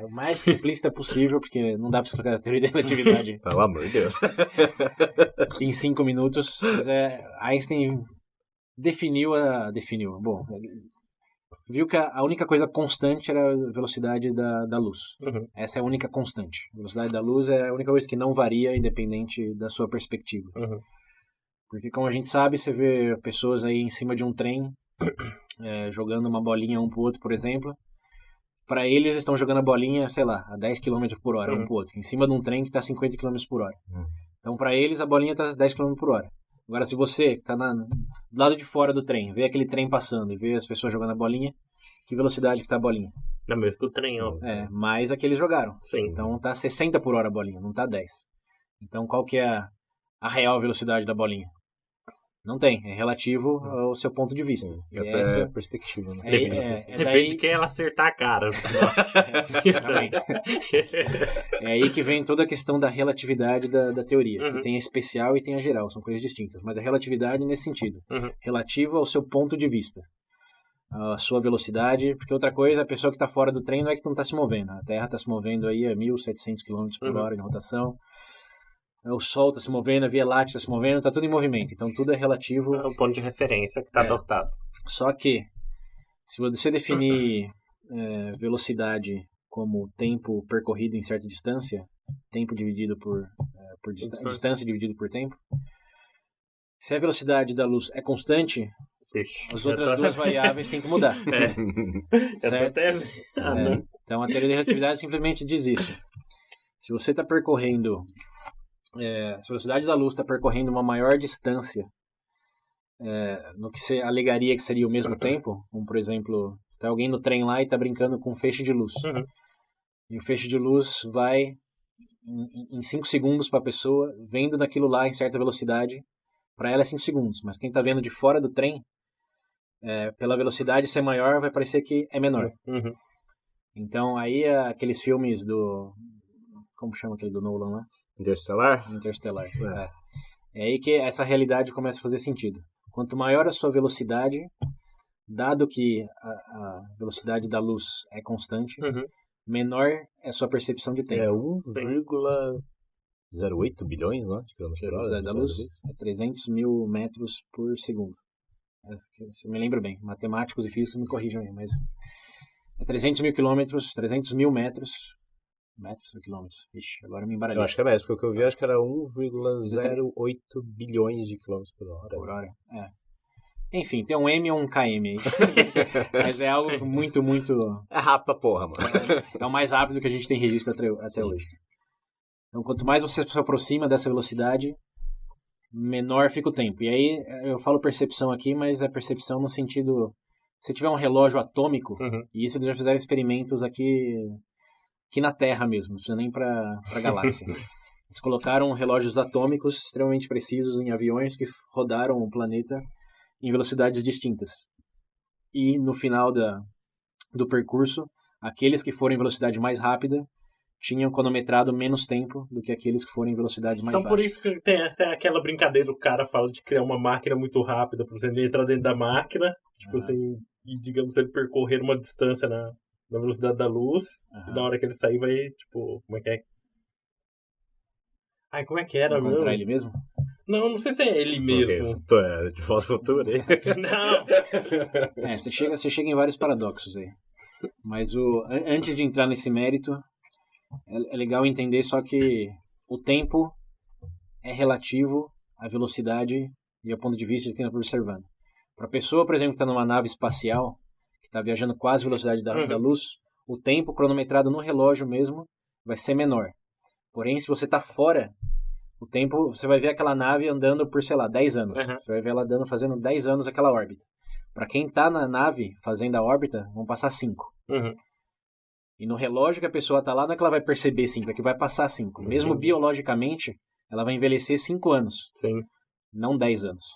Speaker 1: O mais simplista possível, porque não dá para explicar a teoria da relatividade.
Speaker 3: Pelo amor de Deus.
Speaker 1: Em 5 minutos. Mas Einstein definiu. Bom, viu que a única coisa constante era a velocidade da luz. Essa é a única constante. A velocidade da luz é a única coisa que não varia, independente da sua perspectiva. Porque, como a gente sabe, você vê pessoas aí em cima de um trem, jogando uma bolinha um pro outro, por exemplo. Para eles estão jogando a bolinha, sei lá, a 10 km por hora, um pro outro. Em cima de um trem que está a 50 km por hora. Então, para eles, a bolinha está a 10 km por hora. Agora, se você, que está do lado de fora do trem, vê aquele trem passando e vê as pessoas jogando a bolinha, que velocidade que está a bolinha?
Speaker 2: Na mesma que o trem, ó.
Speaker 1: Mais a que eles jogaram.
Speaker 2: Sim.
Speaker 1: Então, está 60 por hora a bolinha, não está 10. Então, qual que é a real velocidade da bolinha? Não tem, é relativo ao seu ponto de vista.
Speaker 3: E essa é a perspectiva, né?
Speaker 2: Depende de quem ela acertar a cara.
Speaker 1: É aí que vem toda a questão da relatividade da teoria, que tem a especial e tem a geral, são coisas distintas. Mas a relatividade nesse sentido, relativo ao seu ponto de vista, a sua velocidade, porque outra coisa, a pessoa que está fora do trem não é que não está se movendo, a Terra está se movendo aí a 1.700 km por hora de rotação, o Sol está se movendo, a Via Láctea está se movendo, está tudo em movimento. Então tudo é relativo.
Speaker 2: É um ponto de referência que está adotado.
Speaker 1: Só que, se você definir velocidade como tempo percorrido em certa distância, tempo dividido por distância dividido por tempo, se a velocidade da luz é constante, as outras duas variáveis têm que mudar. Certo? Então a teoria da relatividade simplesmente diz isso. Se você está percorrendo... se a velocidade da luz está percorrendo uma maior distância no que você alegaria que seria o mesmo tempo, como por exemplo, está alguém no trem lá e está brincando com um feixe de luz. E o feixe de luz vai em 5 segundos para a pessoa, vendo daquilo lá em certa velocidade, para ela é 5 segundos, mas quem está vendo de fora do trem, pela velocidade ser maior, vai parecer que é menor. Então aí aqueles filmes do... Como chama aquele do Nolan lá?
Speaker 3: Interestelar.
Speaker 1: É aí que essa realidade começa a fazer sentido. Quanto maior a sua velocidade, dado que a velocidade da luz é constante, menor é a sua percepção de tempo.
Speaker 3: É 1,08 bilhões, né, de quilômetros por hora.
Speaker 1: Da luz é 300 mil metros por segundo. Eu me lembro bem. Matemáticos e físicos me corrijam aí, mas é 300 mil quilômetros, 300 mil metros... Metros ou quilômetros? Ixi, agora me embaralhei.
Speaker 3: Eu acho que é mais, porque o que eu vi acho que era 1,08 bilhões de quilômetros por hora.
Speaker 1: Enfim, tem um M ou um KM aí. Mas é algo muito, muito...
Speaker 3: É rápido a porra, mano.
Speaker 1: É o mais rápido que a gente tem registro até hoje. Então, quanto mais você se aproxima dessa velocidade, menor fica o tempo. E aí, eu falo percepção aqui, mas é percepção no sentido... Se tiver um relógio atômico, e isso eles já fizeram experimentos aqui na Terra mesmo, não precisa nem para a galáxia. Eles colocaram relógios atômicos extremamente precisos em aviões que rodaram o planeta em velocidades distintas. E no final do percurso, aqueles que foram em velocidade mais rápida tinham cronometrado menos tempo do que aqueles que foram em velocidades mais baixas.
Speaker 2: Então por isso que tem até aquela brincadeira, o cara fala de criar uma máquina muito rápida para você entrar dentro da máquina, tipo assim, e digamos ele percorrer uma distância na velocidade da luz, e na hora que ele sair vai, tipo, como é que é? Ai, como é que era, meu?
Speaker 1: Encontrar ele mesmo?
Speaker 2: Não sei se é ele mesmo.
Speaker 3: De volta ao futuro aí.
Speaker 2: Não!
Speaker 1: Você chega em vários paradoxos aí. Mas antes de entrar nesse mérito, é legal entender só que o tempo é relativo à velocidade e ao ponto de vista de quem está observando. Para a pessoa, por exemplo, que está numa nave espacial, está viajando quase a velocidade da luz, o tempo cronometrado no relógio mesmo vai ser menor. Porém, se você está fora, o tempo, você vai ver aquela nave andando por, 10 anos. Você vai ver ela fazendo 10 anos aquela órbita. Para quem está na nave fazendo a órbita, vão passar 5. E no relógio que a pessoa está lá, não é que ela vai perceber 5, é que vai passar 5. Mesmo biologicamente, ela vai envelhecer 5 anos.
Speaker 2: Sim.
Speaker 1: Não 10 anos.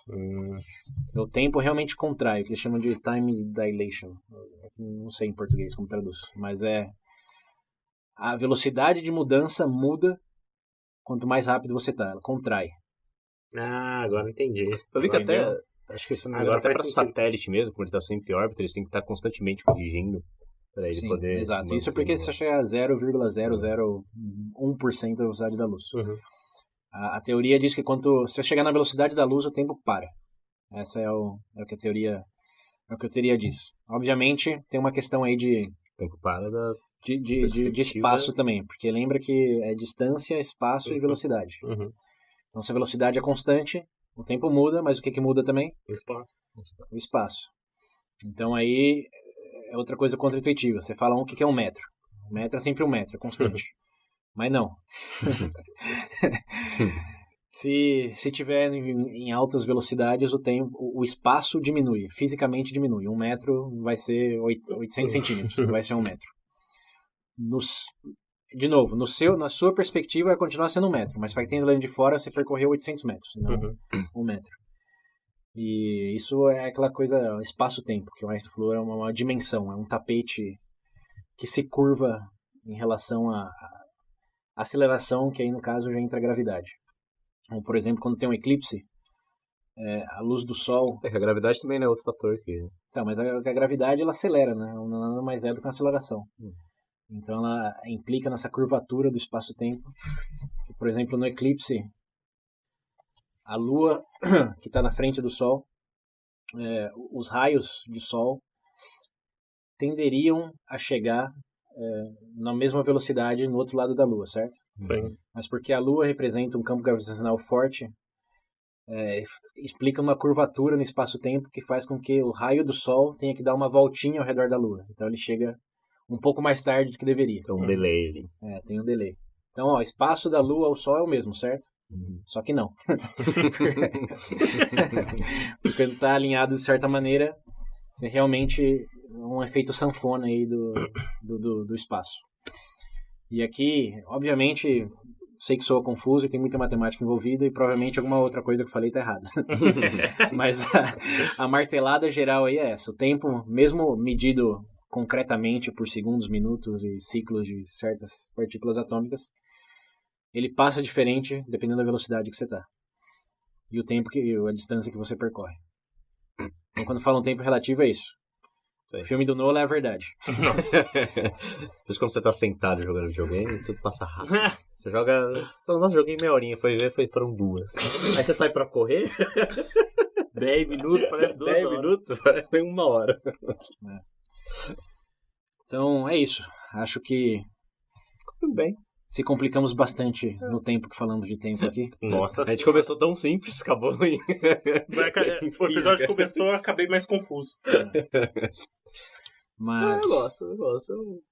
Speaker 1: O tempo realmente contrai, o que eles chamam de time dilation. Não sei em português como traduz, mas a velocidade de mudança muda quanto mais rápido você está, ela contrai.
Speaker 2: Ah, agora entendi.
Speaker 3: Eu vi que acho que até para satélite mesmo, como ele está sempre em órbita, eles têm que estar constantemente corrigindo para ele poder...
Speaker 1: Exato, isso é porque você chega a 0,001% da velocidade da luz. A teoria diz que quando você chegar na velocidade da luz, o tempo para. Essa é o que a teoria diz. Obviamente, tem uma questão aí de
Speaker 3: tempo para
Speaker 1: de espaço também, porque lembra que é distância, espaço e velocidade. Então, se a velocidade é constante, o tempo muda, mas o que muda também? O espaço. Então, aí é outra coisa contraintuitiva. Você fala o que é um metro. O metro é sempre um metro, é constante. Mas não. Se tiver em altas velocidades, o espaço diminui, fisicamente diminui. 1 metro vai ser 800 centímetros, vai ser 1 metro. De novo, na sua perspectiva vai continuar sendo 1 metro, mas para quem está olhando de fora, você percorreu 800 metros, não 1 metro. E isso é aquela coisa, espaço-tempo, que o Einstein falou, é uma dimensão, é um tapete que se curva em relação à aceleração, que aí no caso já entra a gravidade. Então, por exemplo, quando tem um eclipse, a luz do Sol...
Speaker 3: A gravidade também não é outro fator que...
Speaker 1: Tá, mas a gravidade ela acelera, né? Nada mais é do que uma aceleração. Então ela implica nessa curvatura do espaço-tempo. Por exemplo, no eclipse, a Lua, que está na frente do Sol, os raios de Sol tenderiam a chegar na mesma velocidade no outro lado da Lua, certo?
Speaker 2: Sim.
Speaker 1: Mas porque a Lua representa um campo gravitacional forte, explica uma curvatura no espaço-tempo que faz com que o raio do Sol tenha que dar uma voltinha ao redor da Lua. Então ele chega um pouco mais tarde do que deveria.
Speaker 3: Tem um delay ali.
Speaker 1: Tem um delay. Então, o espaço da Lua ao Sol é o mesmo, certo? Só que não. Porque ele está alinhado de certa maneira, é realmente um efeito sanfona aí do espaço. E aqui, obviamente, sei que soa confuso e tem muita matemática envolvida e provavelmente alguma outra coisa que eu falei está errada. Mas a martelada geral aí é essa. O tempo, mesmo medido concretamente por segundos, minutos e ciclos de certas partículas atômicas, ele passa diferente dependendo da velocidade que você está. E o tempo, a distância que você percorre. Então, quando fala um tempo relativo, é isso. O filme do Nolan é a verdade.
Speaker 3: Por isso, quando você tá sentado jogando videogame, tudo passa rápido. Você joga... Nossa, joguei meia horinha, foram 2. Aí você sai pra correr...
Speaker 2: 10 minutos, parece 2
Speaker 3: 10
Speaker 2: horas.
Speaker 3: minutos, parece foi 1 hora.
Speaker 1: Então, é isso. Acho que...
Speaker 3: Tudo bem.
Speaker 1: Se complicamos bastante no tempo que falamos de tempo aqui.
Speaker 2: Nossa,
Speaker 3: a gente começou tão simples, acabou em...
Speaker 2: O episódio começou, eu acabei mais confuso.
Speaker 1: Mas...
Speaker 3: Eu gosto.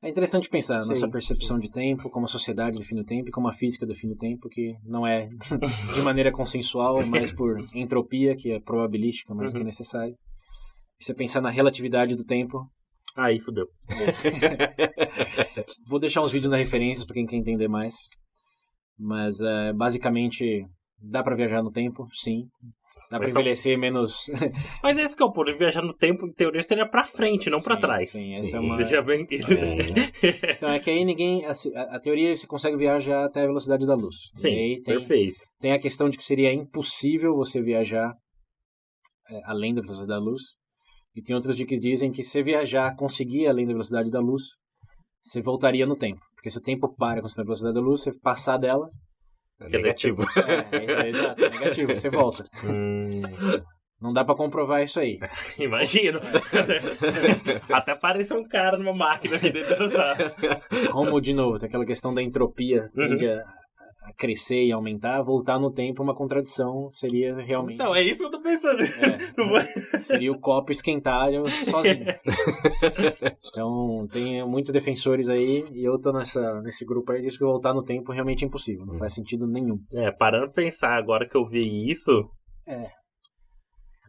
Speaker 1: É interessante pensar na nossa percepção de tempo, como a sociedade define o tempo e como a física define o tempo, que não é de maneira consensual, mas por entropia, que é probabilística, mais do que necessário. Se você pensar na relatividade do tempo...
Speaker 2: Aí, fudeu.
Speaker 1: Vou deixar uns vídeos nas referências para quem quer entender mais. Mas, basicamente, dá para viajar no tempo, sim. Dá para envelhecer menos...
Speaker 2: Mas esse que é o ponto. Viajar no tempo, em teoria, seria pra frente, não pra trás.
Speaker 1: Sim, essa é uma...
Speaker 2: Deixa bem...
Speaker 1: Então, é que aí ninguém... A teoria, você consegue viajar até a velocidade da luz.
Speaker 2: Sim,
Speaker 1: aí
Speaker 2: perfeito.
Speaker 1: Tem a questão de que seria impossível você viajar além da velocidade da luz. E tem outros que dizem que se viajar, conseguir além da velocidade da luz, você voltaria no tempo. Porque se o tempo para com a velocidade da luz, você passar dela...
Speaker 3: É negativo.
Speaker 1: Exato, é negativo, você volta. Não dá pra comprovar isso aí.
Speaker 2: Imagino. Até apareceu um cara numa máquina aqui dentro dessa sala.
Speaker 1: Como, de novo, tem aquela questão da entropia, tende a crescer e aumentar, voltar no tempo, uma contradição seria realmente...
Speaker 2: Não, é isso que eu tô pensando.
Speaker 1: Seria o copo esquentar sozinho. Então, tem muitos defensores aí, e eu tô nesse grupo aí, diz que voltar no tempo realmente é impossível, não faz sentido nenhum.
Speaker 2: Parando pra pensar, agora que eu vi isso...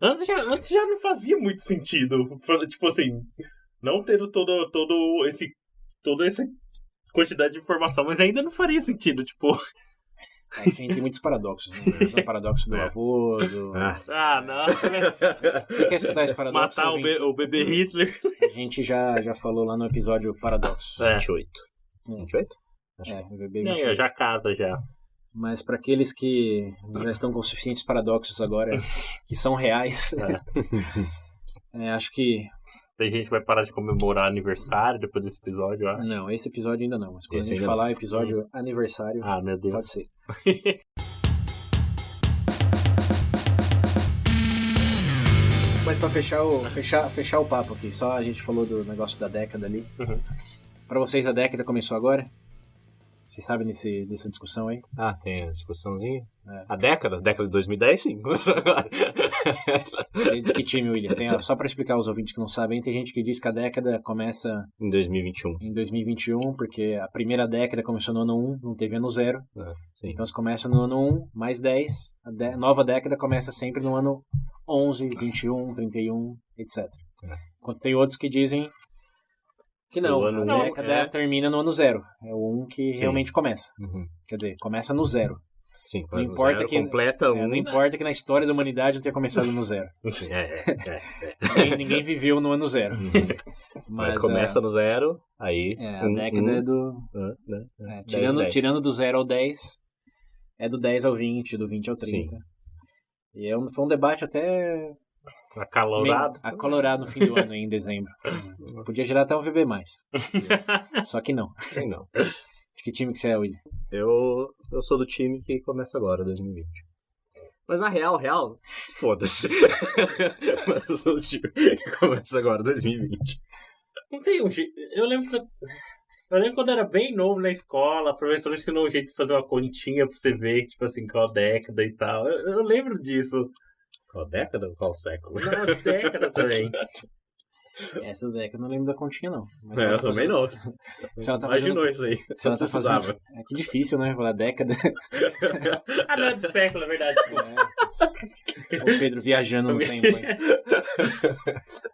Speaker 2: Antes já não fazia muito sentido. Tipo assim, não tendo toda essa quantidade de informação, mas ainda não faria sentido, tipo...
Speaker 1: Sim, tem muitos paradoxos, né? O paradoxo do avô, do...
Speaker 2: não.
Speaker 1: Você quer escutar esse paradoxo?
Speaker 2: Matar o bebê Hitler.
Speaker 1: A gente já falou lá no episódio Paradoxo.
Speaker 3: 28. 28?
Speaker 1: O bebê 28.
Speaker 2: Já casa, já.
Speaker 1: Mas para aqueles que já estão com suficientes paradoxos agora, que são reais, acho que...
Speaker 2: A gente vai parar de comemorar aniversário depois desse episódio, eu acho.
Speaker 1: Não, esse episódio ainda não. Mas quando a gente falar episódio aniversário,
Speaker 2: meu Deus.
Speaker 1: pode ser. Mas para fechar o papo aqui, só a gente falou do negócio da década ali. Para vocês, a década começou agora? Vocês sabem dessa discussão aí?
Speaker 3: Tem a discussãozinha. A década de 2010, sim.
Speaker 1: De que time, William? Só para explicar aos ouvintes que não sabem, tem gente que diz que a década começa...
Speaker 3: Em 2021.
Speaker 1: Em 2021, porque a primeira década começou no ano 1, não teve ano 0. Então se começa no ano 1, mais 10. A nova década começa sempre no ano 11, 21, 31, etc. Enquanto tem outros que dizem... Que não, a década termina no ano 0. É o 1 que realmente começa. Quer dizer, começa no 0.
Speaker 3: Sim,
Speaker 1: não importa que
Speaker 3: completa
Speaker 1: não importa que na história da humanidade não tenha começado no zero.
Speaker 3: Sim,
Speaker 1: Ninguém viveu no ano zero.
Speaker 3: Mas começa no zero, aí...
Speaker 1: a década é do... tirando do 0 ao 10, é do 10 ao 20, do 20 ao 30. Sim. E foi um debate até... Acalorado no fim do ano, em dezembro. Podia gerar até um VB+. Só que não.
Speaker 3: Sim, não.
Speaker 1: De que time que você é, William?
Speaker 3: Eu sou do time que começa agora, 2020. Mas na real, foda-se. Mas eu sou do time que começa agora, 2020.
Speaker 2: Não tem um jeito. Eu lembro quando era bem novo na escola, a professora ensinou um jeito de fazer uma continha pra você ver, tipo assim, qual década e tal. Eu lembro disso.
Speaker 3: Qual década ou qual século?
Speaker 2: Não, década também.
Speaker 1: Essa década eu não lembro da continha, não. Mas
Speaker 3: eu também não.
Speaker 1: Imaginou
Speaker 3: isso aí.
Speaker 1: Se ela tá fazendo... que difícil, né? Falar década.
Speaker 2: Não é do século, é verdade.
Speaker 1: O Pedro viajando no tempo. Hein?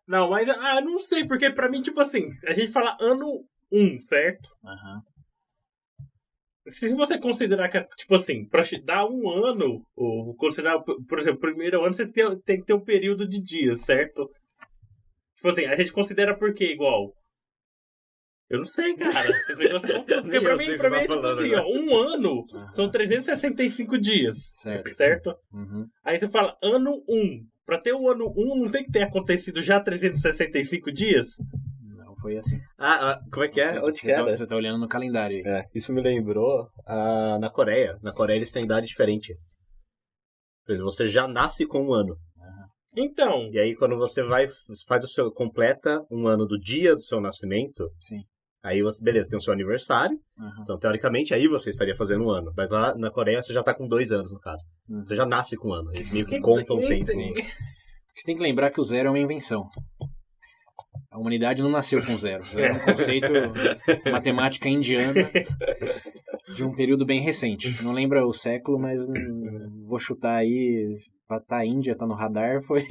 Speaker 2: Não, mas não sei, porque pra mim, tipo assim, a gente fala ano 1, certo?
Speaker 1: Aham.
Speaker 2: Se você considerar que, tipo assim, pra dar um ano, ou considerar, por exemplo, o primeiro ano, você tem que ter um período de dias, certo? Tipo assim, a gente considera por quê igual? Eu não sei, cara. Porque pra mim é tipo assim, ó, um ano são 365 dias. Certo?
Speaker 1: Uhum.
Speaker 2: Aí você fala ano 1. Pra ter o ano 1, não tem que ter acontecido já 365 dias?
Speaker 1: Não foi assim.
Speaker 3: Como é que é? Onde que é?
Speaker 1: Você tá olhando no calendário aí.
Speaker 3: Isso me lembrou na Coreia. Na Coreia eles têm idade diferente. Por exemplo, você já nasce com um ano.
Speaker 2: Então.
Speaker 3: E aí quando você completa um ano do dia do seu nascimento.
Speaker 1: Sim.
Speaker 3: Aí você, beleza, tem o seu aniversário.
Speaker 1: Uhum.
Speaker 3: Então, teoricamente, aí você estaria fazendo um ano. Mas lá na Coreia você já tá com 2 anos, no caso. Você já nasce com um ano. Eles meio que contam o tempo.
Speaker 1: Porque tem que lembrar que o zero é uma invenção. A humanidade não nasceu com zero. Zero é um conceito matemática indiana de um período bem recente. Não lembra o século, mas vou chutar aí... Tá a Índia, tá no radar, foi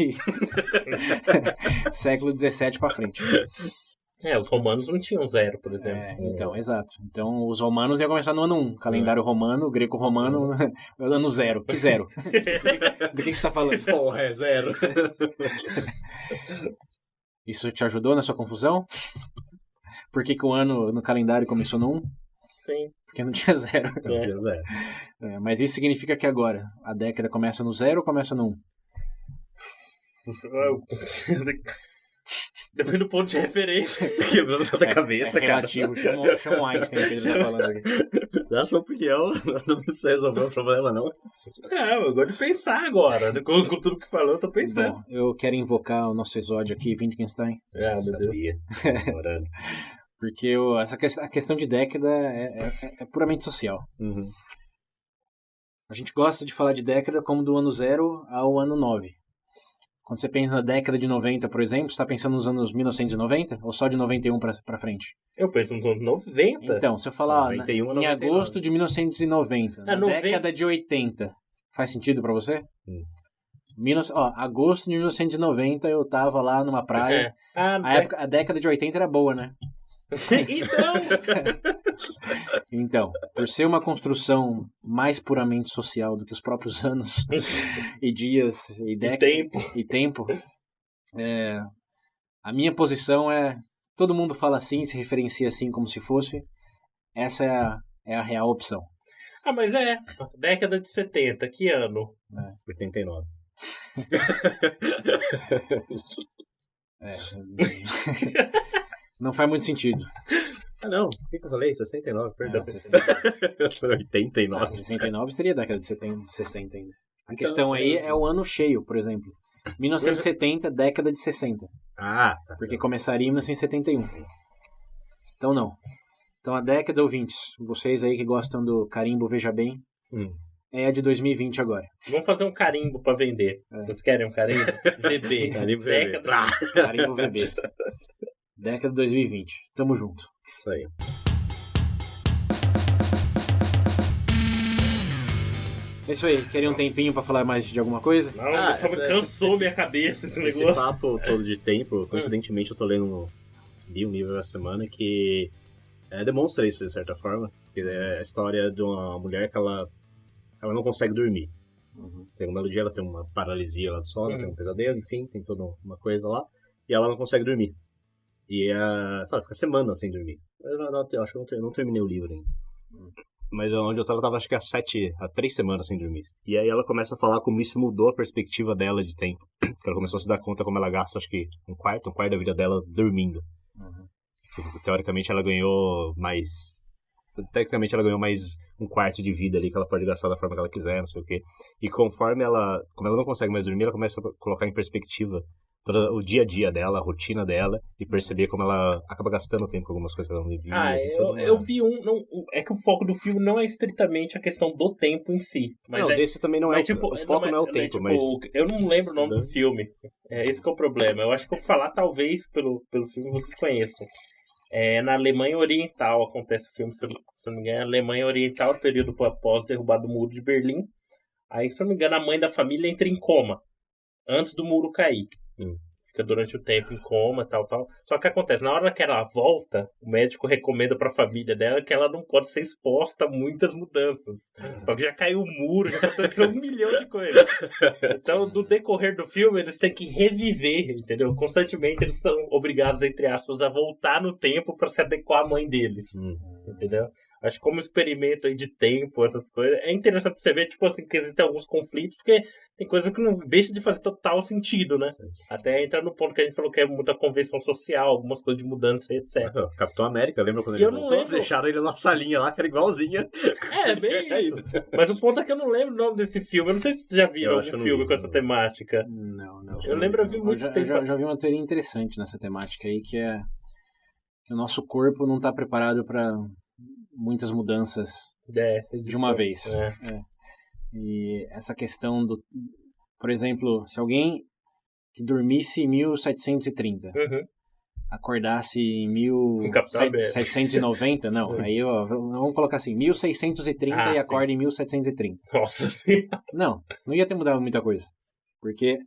Speaker 1: século XVII pra frente.
Speaker 2: Os romanos não tinham zero, por exemplo.
Speaker 1: Então, exato. Então, os romanos iam começar no ano 1. Calendário romano, greco-romano, ano 0. Que zero? Do que você tá falando?
Speaker 3: Porra, é zero.
Speaker 1: Isso te ajudou na sua confusão? Por que o ano no calendário começou no 1?
Speaker 2: Sim.
Speaker 1: Porque não tinha zero.
Speaker 3: Não tinha zero.
Speaker 1: Mas isso significa que agora a década começa no 0 ou começa no 1?
Speaker 2: Depende do ponto de referência.
Speaker 3: Quebrando toda a cabeça, cara.
Speaker 1: Relativo. Chama o Einstein que ele tá falando aqui.
Speaker 3: Dá a sua opinião. Não precisa resolver o problema, não.
Speaker 2: Eu gosto de pensar agora. Com tudo que falou, eu tô pensando.
Speaker 1: Bom, eu quero invocar o nosso exódio aqui, Wittgenstein.
Speaker 3: Meu Deus.
Speaker 1: Porque a questão de década é puramente social.
Speaker 3: Uhum.
Speaker 1: A gente gosta de falar de década como do ano 0 ao ano 9. Quando você pensa na década de 90, por exemplo, você está pensando nos anos 1990 ou só de 91 para frente?
Speaker 2: Eu penso nos anos 90.
Speaker 1: Então, se eu falar em agosto de 1990, na década de 80, faz sentido para você? Agosto de 1990 eu tava lá numa praia. A década de 80 era boa, né? Então, por ser uma construção mais puramente social do que os próprios anos e dias e tempo, a minha posição é: todo mundo fala assim, se referencia assim como se fosse. Essa é a real opção.
Speaker 2: Mas década de 70, que ano?
Speaker 3: 89.
Speaker 1: Não faz muito sentido.
Speaker 3: Não. O que eu falei? 69, perdão. 89.
Speaker 1: 69 seria década de 70, de 60 ainda. A questão aí é o ano cheio, por exemplo. 1970, década de 60.
Speaker 3: Tá.
Speaker 1: Porque começaria em 1971. Então não. Então a década, ouvintes, vocês aí que gostam do carimbo Veja Bem, é a de 2020 agora.
Speaker 2: Vamos fazer um carimbo pra vender. Vocês querem um carimbo? VB.
Speaker 3: Carimbo VB.
Speaker 1: Carimbo VB. Década de 2020. Tamo junto.
Speaker 3: Isso aí.
Speaker 1: É isso aí. Querem um tempinho pra falar mais de alguma coisa?
Speaker 2: Não, cansou minha cabeça esse negócio.
Speaker 3: Esse papo todo de tempo, coincidentemente eu tô lendo li um livro essa semana que demonstra isso de certa forma. Que é a história de uma mulher que ela ela não consegue dormir. Segundo ela, ela tem uma paralisia lá do sono, tem um pesadelo, enfim, tem toda uma coisa lá. E ela não consegue dormir. E sabe, fica semanas sem dormir. Eu acho que eu não terminei o livro ainda. Mas onde eu tava acho que há 3 semanas sem dormir. E aí ela começa a falar como isso mudou a perspectiva dela de tempo. Ela começou a se dar conta como ela gasta, acho que um quarto da vida dela dormindo. Teoricamente ela ganhou mais... Tecnicamente ela ganhou mais um quarto de vida ali que ela pode gastar da forma que ela quiser, não sei o quê. E como ela não consegue mais dormir, ela começa a colocar em perspectiva todo o dia a dia dela, a rotina dela, e perceber como ela acaba gastando tempo com algumas coisas que ela não devia.
Speaker 2: Eu vi é que o foco do filme não é estritamente a questão do tempo em si. Mas
Speaker 3: desse também não é o foco, não é o tempo, mas...
Speaker 2: Eu não lembro o nome do filme. Esse que é o problema. Eu acho que eu vou falar, talvez, pelo filme vocês conheçam. Na Alemanha Oriental acontece o filme, se eu não me engano, Alemanha Oriental, período após derrubar do Muro de Berlim. Aí, se eu não me engano, a mãe da família entra em coma antes do muro cair. Fica durante o tempo em coma, tal. Só que acontece, na hora que ela volta, o médico recomenda pra família dela que ela não pode ser exposta a muitas mudanças. Porque já caiu o muro, já aconteceu 1 milhão de coisas. Então, no decorrer do filme, eles têm que reviver, entendeu? Constantemente eles são obrigados, entre aspas, a voltar no tempo pra se adequar à mãe deles. Entendeu? Acho que como experimento aí de tempo, essas coisas, é interessante pra você ver, tipo assim, que existem alguns conflitos, porque tem coisa que não deixa de fazer total sentido, né? Até entrar no ponto que a gente falou que é muita convenção social, algumas coisas de mudança, etc.
Speaker 3: Capitão América, lembra quando ele voltou? Deixaram ele na salinha lá, que era igualzinha.
Speaker 2: Bem isso. Mas o ponto é que eu não lembro o nome desse filme. Eu não sei se vocês já viram algum filme com essa temática.
Speaker 1: Não.
Speaker 2: Eu lembro, eu vi muito tempo.
Speaker 1: Eu já vi uma teoria interessante nessa temática aí, que é que o nosso corpo não está preparado para muitas mudanças de uma vez. E essa questão do... Por exemplo, se alguém que dormisse em 1730 acordasse em 1790, não, aí vamos colocar assim, 1630 e acorda em 1730.
Speaker 2: Nossa!
Speaker 1: Não ia ter mudado muita coisa. Porque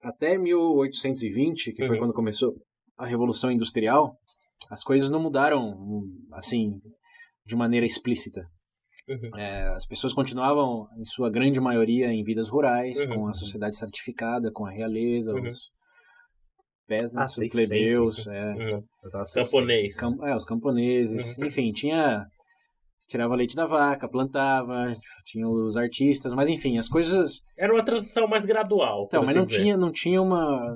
Speaker 1: até 1820, que foi quando começou a Revolução Industrial, as coisas não mudaram, assim, de maneira explícita. As pessoas continuavam, em sua grande maioria, em vidas rurais, com a sociedade stratificada, com a realeza, os peasants, os plebeus,
Speaker 2: camponês.
Speaker 1: Os camponeses, enfim, tirava leite da vaca, plantava, tinha os artistas, mas enfim, as coisas...
Speaker 2: Era uma transição mais gradual.
Speaker 1: Então, mas não tinha uma...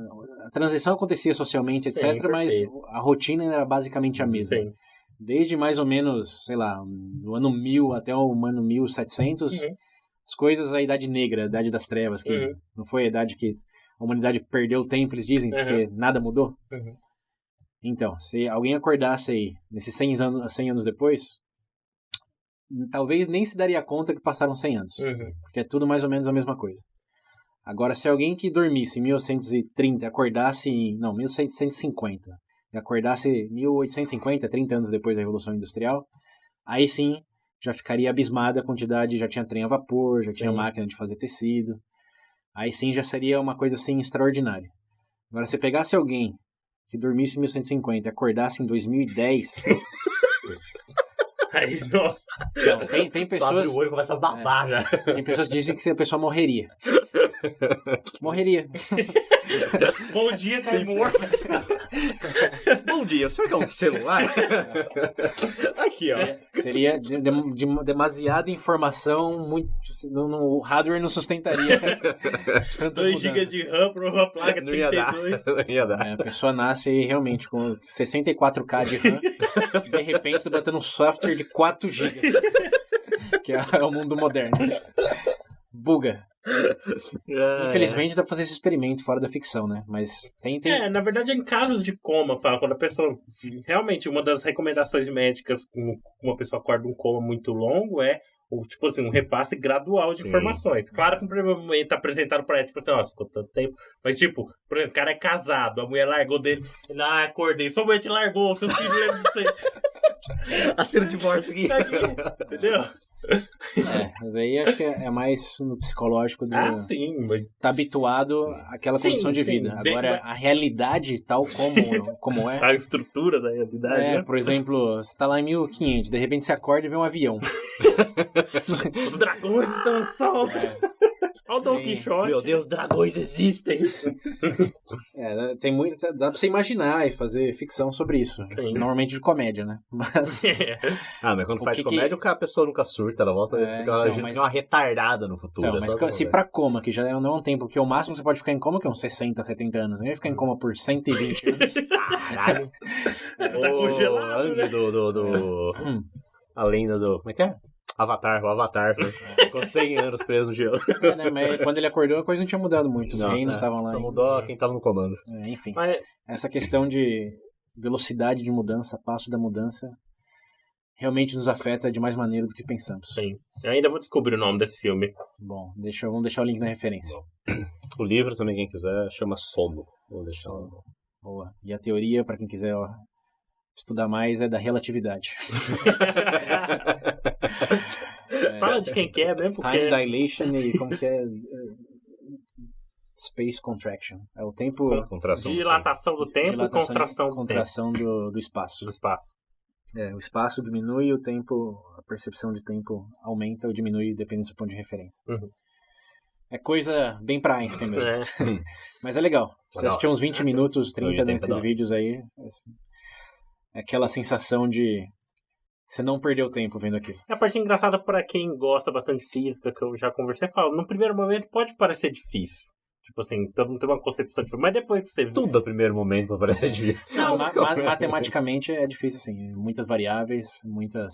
Speaker 1: A transição acontecia socialmente, etc., mas a rotina era basicamente a mesma. Sim. Desde mais ou menos, sei lá, no ano 1000 até o ano 1700, as coisas, a Idade Negra, a Idade das Trevas, que não foi a idade que a humanidade perdeu o tempo, eles dizem, porque nada mudou. Então, se alguém acordasse aí, nesses 100 anos depois, talvez nem se daria conta que passaram 100 anos, porque é tudo mais ou menos a mesma coisa. Agora, se alguém que dormisse em 1830 acordasse em... Não, 1750... e acordasse 1850, 30 anos depois da Revolução Industrial, aí sim já ficaria abismada a quantidade, já tinha trem a vapor, já tinha máquina de fazer tecido, aí sim já seria uma coisa assim extraordinária. Agora, se pegasse alguém que dormisse em 1850 e acordasse em 2010...
Speaker 2: Aí, nossa...
Speaker 1: Não, tem pessoas...
Speaker 3: Abre o olho e começa a babar já.
Speaker 1: Tem pessoas que dizem que a pessoa morreria. Morreria.
Speaker 2: Bom dia, cai morto.
Speaker 3: Bom dia, o senhor quer um celular? Aqui, ó.
Speaker 1: Seria demasiada informação, muito, o hardware não sustentaria.
Speaker 2: 2 GB de RAM para uma placa 32.
Speaker 3: Não ia dar.
Speaker 1: A pessoa nasce realmente com 64K de RAM, de repente tá batendo um software de 4 GB, que é o mundo moderno. Buga. Infelizmente dá pra fazer esse experimento fora da ficção, né? Mas tem...
Speaker 2: na verdade, em casos de coma, quando a pessoa... Realmente, uma das recomendações médicas quando uma pessoa acorda um coma muito longo é tipo assim, um repasse gradual de informações. Claro que no primeiro momento apresentado pra ela, tipo assim, ficou tanto tempo. Mas tipo, por exemplo, o cara é casado, a mulher largou dele, ele, acordei, sua mulher te largou, seu filho lembra de você.
Speaker 3: Assina o divórcio aqui.
Speaker 2: Entendeu?
Speaker 1: Mas aí acho que é mais no psicológico do...
Speaker 2: sim. Mas...
Speaker 1: Tá habituado àquela condição de vida. Agora, a realidade, tal como é...
Speaker 2: A estrutura da realidade, né?
Speaker 1: Por exemplo, você tá lá em 1500, de repente você acorda e vê um avião.
Speaker 2: Os dragões estão soltos. Olha o Don Quixote.
Speaker 3: Meu Deus, dragões existem.
Speaker 1: Tem muito... Dá pra você imaginar e fazer ficção sobre isso.
Speaker 2: Sim.
Speaker 1: Normalmente de comédia, né? Mas...
Speaker 3: mas quando faz comédia, a pessoa nunca surta, ela volta a ficar uma retardada no futuro.
Speaker 1: Então, mas se pra coma, que já não é um tempo, porque o máximo que você pode ficar em coma é uns 60, 70 anos. Não ia ficar em coma por 120 anos.
Speaker 3: Caralho.
Speaker 2: Tá congelado, né?
Speaker 3: A lenda do... Como é que é? O Avatar. Ficou 100 anos preso no gelo.
Speaker 1: Mas quando ele acordou, a coisa não tinha mudado muito. Os reinos estavam lá.
Speaker 3: Só mudou quem tava no comando.
Speaker 1: Enfim, essa questão de velocidade de mudança, passo da mudança, realmente nos afeta de mais maneira do que pensamos.
Speaker 2: Sim. Eu ainda vou descobrir o nome desse filme.
Speaker 1: Bom, vamos deixar o link na referência.
Speaker 3: O livro também, quem quiser, chama Sono. Vou deixar.
Speaker 1: Boa. E a teoria, para quem quiser estudar mais, é da relatividade.
Speaker 2: Fala de quem quer, né? Porque...
Speaker 1: Time dilation e como que é... Space contraction. É o tempo...
Speaker 2: Dilatação do tempo e contração
Speaker 1: do espaço. O espaço diminui e o tempo, a percepção de tempo aumenta ou diminui dependendo do seu ponto de referência.
Speaker 2: Uhum.
Speaker 1: É coisa bem pra Einstein mesmo. Mas é legal. Você assistir uns 20 minutos, 30 desses vídeos aí, é aquela sensação de você não perdeu tempo vendo aquilo.
Speaker 2: A parte engraçada para quem gosta bastante de física, que eu já conversei, falo, no primeiro momento pode parecer difícil. Tipo assim, todo mundo tem uma concepção diferente, mas depois que você vê...
Speaker 3: Tudo no primeiro momento parece difícil.
Speaker 1: Não, matematicamente é difícil, assim. Muitas variáveis, muitas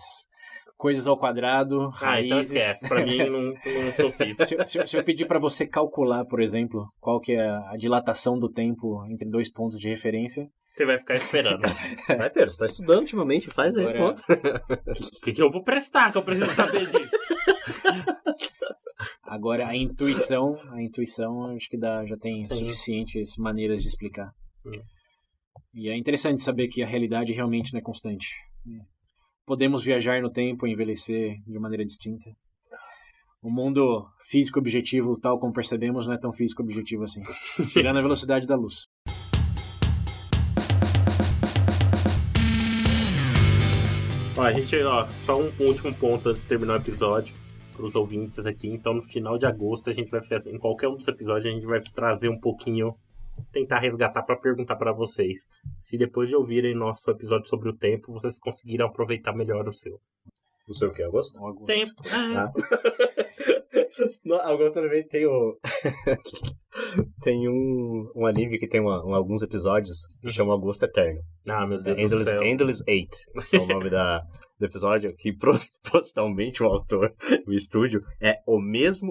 Speaker 1: coisas ao quadrado, raízes...
Speaker 2: então esquece. Pra mim, não sou físico.
Speaker 1: Se eu pedir pra você calcular, por exemplo, qual que é a dilatação do tempo entre dois pontos de referência...
Speaker 2: Você vai ficar esperando.
Speaker 3: Pedro, você tá estudando ultimamente, faz aí, conta.
Speaker 2: O que eu vou prestar, que eu preciso saber disso?
Speaker 1: Agora, a intuição, acho que já tem suficientes maneiras de explicar. E é interessante saber que a realidade realmente não é constante. Podemos viajar no tempo e envelhecer de maneira distinta. O mundo físico objetivo, tal como percebemos, não é tão físico objetivo assim. Chegando à velocidade da luz.
Speaker 2: Só um último ponto antes de terminar o episódio para os ouvintes aqui. Então, no final de agosto, a gente vai fazer, em qualquer um dos episódios, a gente vai trazer um pouquinho, tentar resgatar para perguntar para vocês se depois de ouvirem nosso episódio sobre o tempo, vocês conseguiram aproveitar melhor o seu.
Speaker 3: O seu o que, Augusto?
Speaker 2: Tempo.
Speaker 3: Augusto também tem um anime que tem alguns episódios que chama Augusto Eterno.
Speaker 2: Meu Deus do céu.
Speaker 3: Endless 8 é o nome do episódio, que postalmente o autor, o estúdio,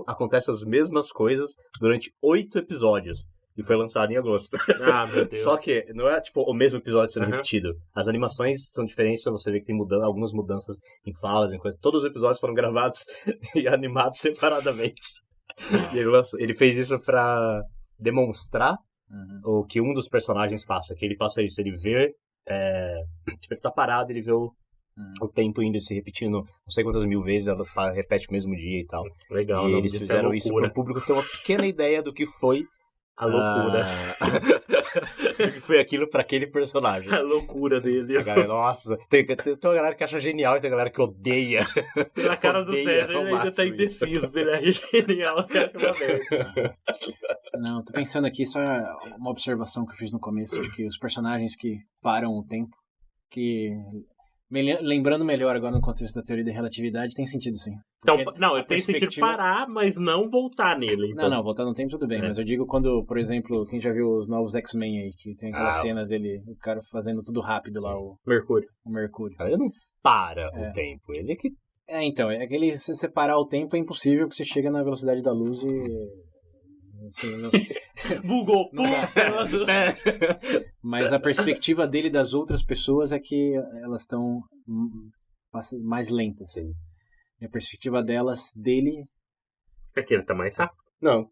Speaker 3: acontece as mesmas coisas durante 8 episódios. E foi lançado em agosto.
Speaker 2: Meu Deus.
Speaker 3: Só que não é tipo o mesmo episódio sendo repetido. As animações são diferentes, você vê que tem algumas mudanças em falas, em coisas. Todos os episódios foram gravados e animados separadamente. E ele fez isso pra demonstrar o que um dos personagens passa. Que ele passa isso, ele vê... ele tá parado, ele vê o tempo indo se repetindo não sei quantas mil vezes, ela repete o mesmo dia e tal.
Speaker 2: Legal.
Speaker 3: E eles fizeram isso para o público ter uma pequena ideia do que foi
Speaker 2: a loucura.
Speaker 3: O que foi aquilo pra aquele personagem.
Speaker 2: A loucura dele.
Speaker 3: Nossa, tem uma galera que acha genial e tem uma galera que odeia.
Speaker 2: Na cara do César, ele ainda tá indeciso. Ele acha genial, você acha uma merda.
Speaker 1: Não, tô pensando aqui, só uma observação que eu fiz no começo, de que os personagens que param o tempo, que... Lembrando melhor agora no contexto da teoria da relatividade, tem sentido sim.
Speaker 2: Então, eu tenho sentido parar, mas não voltar nele. Então.
Speaker 1: Não, voltar no tempo tudo bem, mas eu digo quando, por exemplo, quem já viu os novos X-Men aí, que tem aquelas cenas dele, o cara fazendo tudo rápido lá, o Mercúrio.
Speaker 3: Ele não para o tempo, ele é que...
Speaker 1: Então, é aquele, se você parar o tempo é impossível, porque você chega na velocidade da luz e... Assim, não...
Speaker 2: Bugou,
Speaker 1: Mas a perspectiva dele das outras pessoas é que elas estão mais lentas.
Speaker 3: Sim.
Speaker 1: E a perspectiva dele...
Speaker 2: É que ele tá mais rápido.
Speaker 3: Não.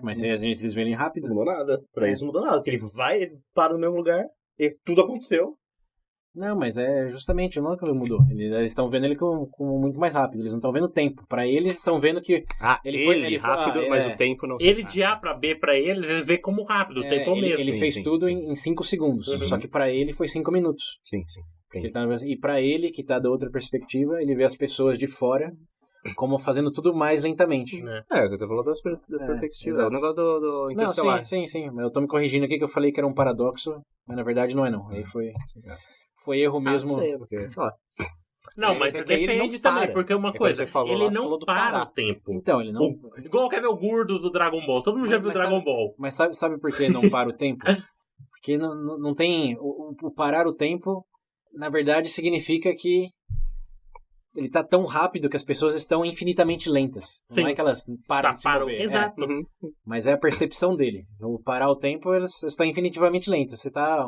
Speaker 1: Mas se eles veem rápido...
Speaker 3: Não mudou nada. Pra isso não mudou nada. Porque ele para no mesmo lugar e tudo aconteceu.
Speaker 1: Não, mas é justamente, não é que ele mudou. Eles estão vendo ele com muito mais rápido. Eles não estão vendo o tempo. Pra eles, estão vendo que...
Speaker 3: ele rápido, mas o tempo não...
Speaker 2: Ele de A pra B pra ele vê como rápido, o tempo mesmo.
Speaker 1: Ele fez tudo em 5 segundos. Só que pra ele foi 5 minutos.
Speaker 3: Sim.
Speaker 1: E pra ele, que tá da outra perspectiva, ele vê as pessoas de fora como fazendo tudo mais lentamente.
Speaker 3: Você falou das perspectivas. É o negócio do Interestelar.
Speaker 1: Não, sim. Eu tô me corrigindo aqui que eu falei que era um paradoxo, mas na verdade não é não. Aí foi erro mesmo.
Speaker 3: Não sei, porque...
Speaker 2: Não, mas depende também, porque uma coisa, ele não para o tempo.
Speaker 1: Então, ele não...
Speaker 2: Igual quer ver o gordo do Dragon Ball. Todo mundo já viu Dragon Ball.
Speaker 1: Mas sabe por que não para o tempo? Porque não tem... O parar o tempo, na verdade, significa que ele tá tão rápido que as pessoas estão infinitamente lentas.
Speaker 2: Sim.
Speaker 1: Não é que elas param de se mover.
Speaker 2: Exato.
Speaker 1: Mas é a percepção dele. O parar o tempo, elas estão infinitivamente lentas. Você tá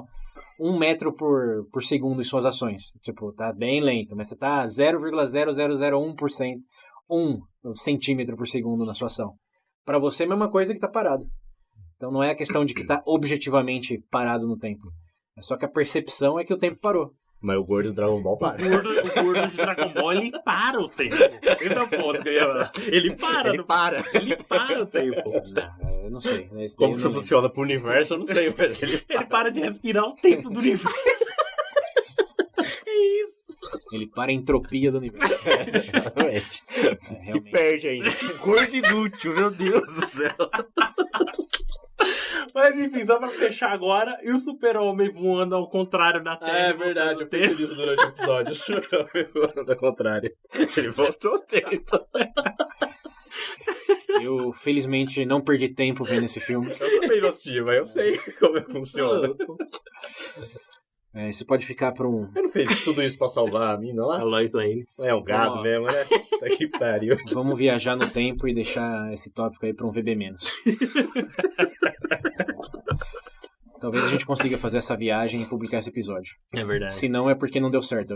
Speaker 1: 1 metro por segundo em suas ações. Tipo, tá bem lento, mas você tá 0,0001%, 1 centímetro por segundo na sua ação. Pra você é a mesma coisa que tá parado. Então não é a questão de que tá objetivamente parado no tempo. É só que a percepção é que o tempo parou.
Speaker 3: Mas o gordo do Dragon Ball para.
Speaker 2: O gordo de Dragon Ball, ele para o tempo. Esse é o ponto que eu ia falar. Ele para o tempo.
Speaker 1: Eu não sei.
Speaker 3: Como isso funciona pro universo, eu não sei. Mas ele
Speaker 2: para de respirar o tempo do universo. É isso.
Speaker 1: Ele para a entropia do universo.
Speaker 3: Realmente. E perde ainda. Gordo inútil, meu Deus do céu.
Speaker 2: Mas enfim, só pra fechar agora, e o Super-Homem voando ao contrário da Terra?
Speaker 3: É verdade, eu pensei nisso durante o episódio. O Super-Homem voando ao contrário. Ele voltou o tempo.
Speaker 1: Eu, felizmente, não perdi tempo vendo esse filme.
Speaker 3: Eu também não assisti, mas eu sei como é que funciona.
Speaker 1: Isso pode ficar pra um...
Speaker 3: Eu não fiz tudo isso pra salvar a mina lá?
Speaker 2: A Lois Lane.
Speaker 3: É um gado mesmo, né? Tá que pariu.
Speaker 1: Vamos viajar no tempo e deixar esse tópico aí pra um VB-. Talvez a gente consiga fazer essa viagem e publicar esse episódio.
Speaker 2: É verdade.
Speaker 1: Se não, é porque não deu certo.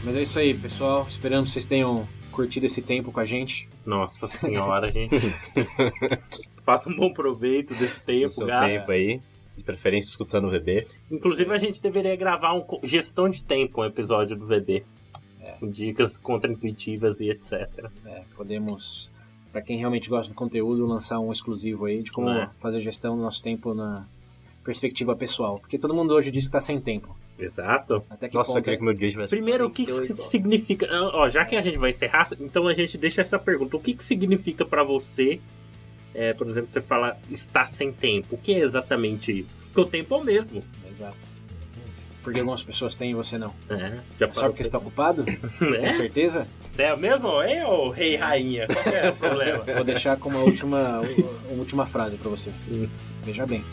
Speaker 1: Mas é isso aí, pessoal. Esperamos que vocês tenham curtido esse tempo com a gente.
Speaker 2: Nossa senhora, gente. Faça um bom proveito desse tempo,
Speaker 3: seu tempo aí. De preferência escutando o VB.
Speaker 2: Inclusive a gente deveria gravar gestão de tempo, um episódio do VB. Com dicas contraintuitivas e etc.
Speaker 1: Podemos, pra quem realmente gosta do conteúdo, lançar um exclusivo aí de como fazer gestão do nosso tempo na perspectiva pessoal. Porque todo mundo hoje diz que tá sem tempo.
Speaker 2: Exato.
Speaker 1: Até que
Speaker 3: Nossa, eu queria que meu dia tivesse...
Speaker 2: Primeiro, o que significa... já que a gente vai encerrar, então a gente deixa essa pergunta. O que significa pra você, por exemplo, você fala estar sem tempo? O que é exatamente isso? Porque o tempo é o mesmo.
Speaker 1: Exato. Porque algumas pessoas têm e você não.
Speaker 2: Já
Speaker 1: só porque você tá ocupado? Com certeza?
Speaker 2: Você é o mesmo? Ou rei e rainha? Qual é o problema?
Speaker 1: Vou deixar como uma última frase pra você. Veja bem.